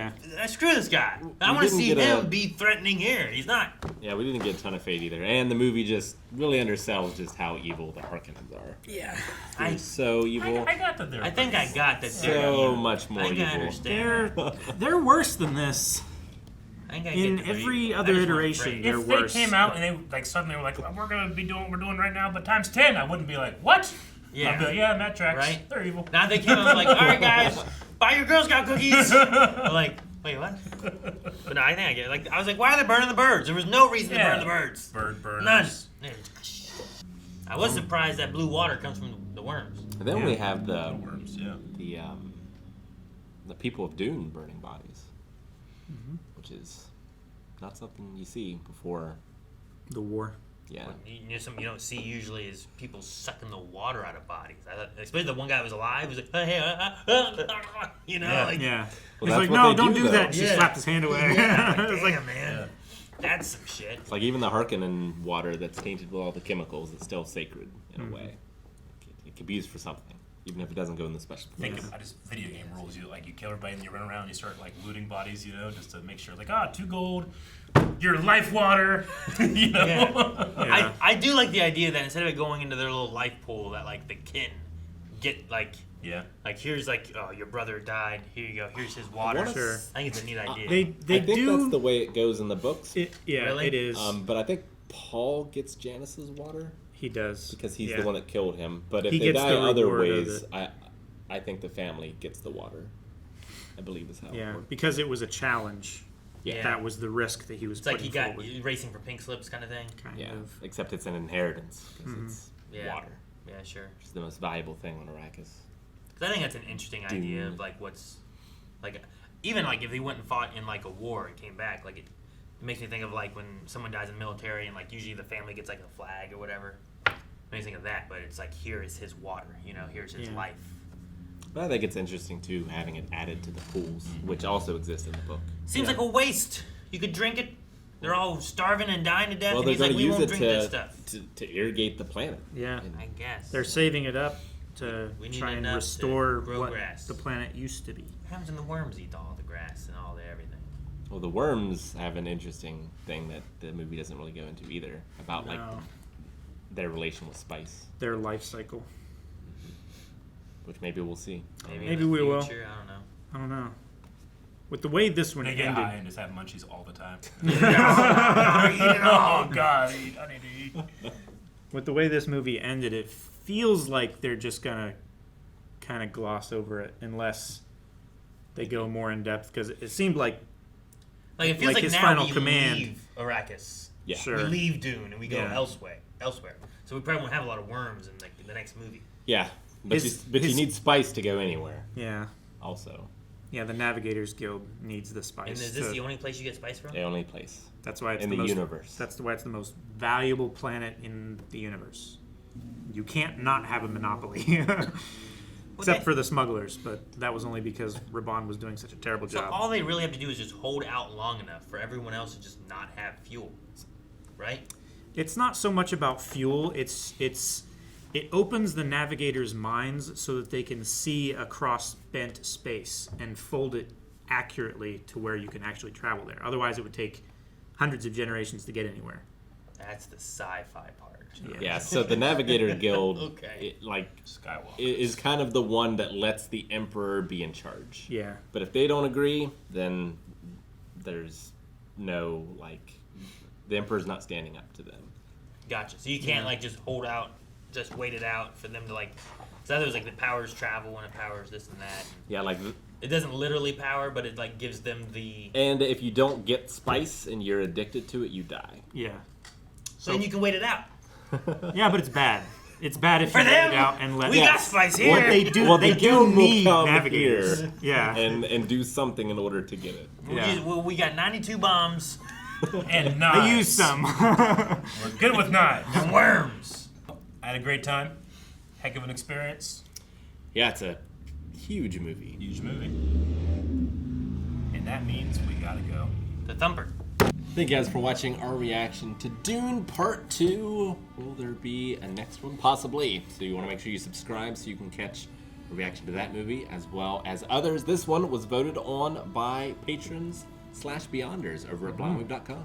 Speaker 3: screw this guy. I want to
Speaker 2: didn't
Speaker 3: see
Speaker 2: get
Speaker 3: him
Speaker 2: a-
Speaker 3: be threatening here. He's not.
Speaker 2: yeah, we didn't get a ton of Fade either, and the movie just really undersells just how evil the Harkonnens are.
Speaker 3: Yeah.
Speaker 2: They're so evil.
Speaker 1: I got that there.
Speaker 3: I think I got that.
Speaker 2: So much more
Speaker 3: I think I
Speaker 2: evil.
Speaker 3: understand.
Speaker 4: They're worse than this.
Speaker 3: I think I
Speaker 4: In
Speaker 3: get the
Speaker 4: every
Speaker 3: evil.
Speaker 4: other
Speaker 3: I just want
Speaker 4: iteration,
Speaker 3: Fade.
Speaker 4: they're
Speaker 1: If
Speaker 4: worse.
Speaker 1: they came out and they like suddenly were like, we're gonna be doing what we're doing right now, but times 10, I wouldn't be like, what?
Speaker 3: Yeah.
Speaker 1: I'd be like, yeah, that tracks.
Speaker 3: Right?
Speaker 1: They're evil.
Speaker 3: Now they came out like, all right, guys, buy your Girl Scout cookies. I'm like, wait, what? But no, I think I get it. Like, I was like, why are they burning the birds? There was no reason to burn the birds.
Speaker 1: Bird burners.
Speaker 3: None. I was surprised that blue water comes from the worms.
Speaker 2: And then we have the
Speaker 1: Worms, yeah.
Speaker 2: the people of Dune burning bodies, which is not something you see before.
Speaker 4: The war.
Speaker 2: Yeah.
Speaker 3: Something you don't see usually is people sucking the water out of bodies. I thought, especially the one guy who was alive, was like, hey, you know,
Speaker 1: Yeah.
Speaker 3: like,
Speaker 4: Yeah.
Speaker 2: Well,
Speaker 4: He's
Speaker 2: that's
Speaker 4: like,
Speaker 2: what
Speaker 4: no,
Speaker 2: they
Speaker 4: don't
Speaker 2: do,
Speaker 4: do
Speaker 2: though.
Speaker 4: that. She
Speaker 3: Yeah.
Speaker 4: slapped his hand away.
Speaker 3: yeah,
Speaker 4: It's like,
Speaker 3: damn, man, that's some shit.
Speaker 2: It's like even the Harkonnen water that's tainted with all the chemicals is still sacred in a way. It can be used for something, even if it doesn't go in the special.
Speaker 1: Think
Speaker 2: place.
Speaker 1: about just video game rules. You like you kill everybody and you run around and you start like looting bodies, just to make sure like 2 gold, your life water,
Speaker 3: Yeah. I do like the idea that instead of it going into their little life pool, that like the kin get like here's like, oh, your brother died, here you go, here's his water.
Speaker 2: wanna-
Speaker 4: Sure.
Speaker 3: I think it's a neat idea.
Speaker 4: they
Speaker 2: I think
Speaker 4: do.
Speaker 2: that's the way it goes in the books.
Speaker 4: Yeah,
Speaker 3: Really?
Speaker 4: it is.
Speaker 2: But I think Paul gets Janice's water
Speaker 4: He does.
Speaker 2: because he's
Speaker 4: Yeah.
Speaker 2: the one that killed him. But if
Speaker 4: He
Speaker 2: they
Speaker 4: gets
Speaker 2: die
Speaker 4: the
Speaker 2: other
Speaker 4: reward of
Speaker 2: ways,
Speaker 4: it.
Speaker 2: I think the family gets the water. I believe is how it
Speaker 4: Yeah,
Speaker 2: works.
Speaker 4: because it was a challenge.
Speaker 3: Yeah.
Speaker 4: That was the risk that he was
Speaker 3: It's like
Speaker 4: putting
Speaker 3: he got
Speaker 4: forward.
Speaker 3: racing for pink slips kind of thing.
Speaker 4: Kind
Speaker 2: Yeah,
Speaker 4: of.
Speaker 2: except it's an inheritance because it's
Speaker 3: Yeah.
Speaker 2: water.
Speaker 3: Yeah, sure.
Speaker 2: It's the most valuable thing on Arrakis.
Speaker 3: 'Cause I think that's an interesting idea of
Speaker 2: Dune.
Speaker 3: like what's like even like if he went and fought in like a war and came back, like it makes me think of like when someone dies in the military and like usually the family gets like a flag or whatever. Makes me think of that, but it's like here is his water, here's his
Speaker 4: Yeah.
Speaker 3: life.
Speaker 2: But I think it's interesting too having it added to the pools, which also exist in the book.
Speaker 3: Seems like a waste. You could drink it. They're all starving and dying to death,
Speaker 2: Well,
Speaker 3: and
Speaker 2: they're
Speaker 3: he's like,
Speaker 2: going to
Speaker 3: we
Speaker 2: use
Speaker 3: won't
Speaker 2: it
Speaker 3: drink that stuff.
Speaker 2: to irrigate the planet.
Speaker 4: Yeah.
Speaker 2: And
Speaker 3: I guess.
Speaker 4: They're saving it up to
Speaker 3: We need
Speaker 4: try and
Speaker 3: enough to
Speaker 4: restore
Speaker 3: grow
Speaker 4: what
Speaker 3: grass.
Speaker 4: the planet used to be.
Speaker 3: What happens when the worms eat all the grass and all the everything?
Speaker 2: well, the worms have an interesting thing that the movie doesn't really go into either about like
Speaker 4: No.
Speaker 2: their relation with spice,
Speaker 4: Their life cycle.
Speaker 2: which maybe we'll see.
Speaker 3: Maybe,
Speaker 4: Maybe
Speaker 3: in the
Speaker 4: we will.
Speaker 3: future, I don't know.
Speaker 4: I don't know. With the way this one
Speaker 1: They get
Speaker 4: ended,
Speaker 1: high and just have munchies all the time. Oh God, I need to eat.
Speaker 4: with the way this movie ended, it feels like they're just gonna kind of gloss over it unless they go more in depth because it seemed like
Speaker 3: Like it feels
Speaker 4: Like
Speaker 3: like
Speaker 4: his
Speaker 3: now
Speaker 4: final
Speaker 3: we
Speaker 4: command.
Speaker 3: leave Arrakis.
Speaker 2: Yeah.
Speaker 4: Sure.
Speaker 3: We leave Dune and we go
Speaker 4: Yeah.
Speaker 3: elsewhere. So we probably won't have a lot of worms in like the next movie.
Speaker 2: Yeah, but,
Speaker 4: His-
Speaker 2: you
Speaker 4: his-
Speaker 2: need spice to go anywhere.
Speaker 4: yeah,
Speaker 2: Also,
Speaker 4: the Navigators Guild needs the spice.
Speaker 3: And is this
Speaker 4: to-
Speaker 3: the only place you get spice from?
Speaker 2: the only place
Speaker 4: That's why it's
Speaker 2: in
Speaker 4: the
Speaker 2: the
Speaker 4: most,
Speaker 2: universe.
Speaker 4: That's why it's the most valuable planet in the universe. You can't not have a monopoly, except for the smugglers. But that was only because Raybans was doing such a terrible
Speaker 3: So
Speaker 4: job.
Speaker 3: all they really have to do is just hold out long enough for everyone else to just not have fuel, right?
Speaker 4: It's not so much about fuel. It opens the navigators' minds so that they can see across bent space and fold it accurately to where you can actually travel there. Otherwise, it would take hundreds of generations to get anywhere.
Speaker 3: That's the sci-fi part.
Speaker 2: Yeah, so the Navigator Guild,
Speaker 3: Okay.
Speaker 1: Skywalker.
Speaker 2: is kind of the one that lets the Emperor be in charge.
Speaker 4: Yeah.
Speaker 2: But if they don't agree, then there's no the Emperor's not standing up to them.
Speaker 3: Gotcha. So you can't like just hold out, just wait it out for them to like. So there's like the powers travel and it powers this and that.
Speaker 2: Yeah,
Speaker 3: It doesn't literally power, but it like gives them the.
Speaker 2: and if you don't get spice and you're addicted to it, you die.
Speaker 4: Yeah.
Speaker 3: So then you can wait it out.
Speaker 4: Yeah, but it's bad. It's bad if
Speaker 3: For
Speaker 4: you
Speaker 3: them,
Speaker 4: let it out and let
Speaker 3: we got spice here.
Speaker 4: What they do,
Speaker 2: Well,
Speaker 4: they
Speaker 2: the
Speaker 4: do
Speaker 2: guild will
Speaker 4: need
Speaker 2: come
Speaker 4: navigators.
Speaker 2: here
Speaker 4: Yeah.
Speaker 2: and do something in order to get it.
Speaker 3: We got 92 bombs
Speaker 1: And knives.
Speaker 4: I used some.
Speaker 1: We're good with knives.
Speaker 3: and worms.
Speaker 1: I had a great time. Heck of an experience.
Speaker 2: Yeah, it's a huge movie.
Speaker 1: Huge movie. And that means we gotta go.
Speaker 3: The Thumper.
Speaker 2: Thank you guys for watching our reaction to Dune Part 2. Will there be a next one? Possibly. So you want to make sure you subscribe so you can catch a reaction to that movie as well as others. This one was voted on by patrons/beyonders over at blindwave.com.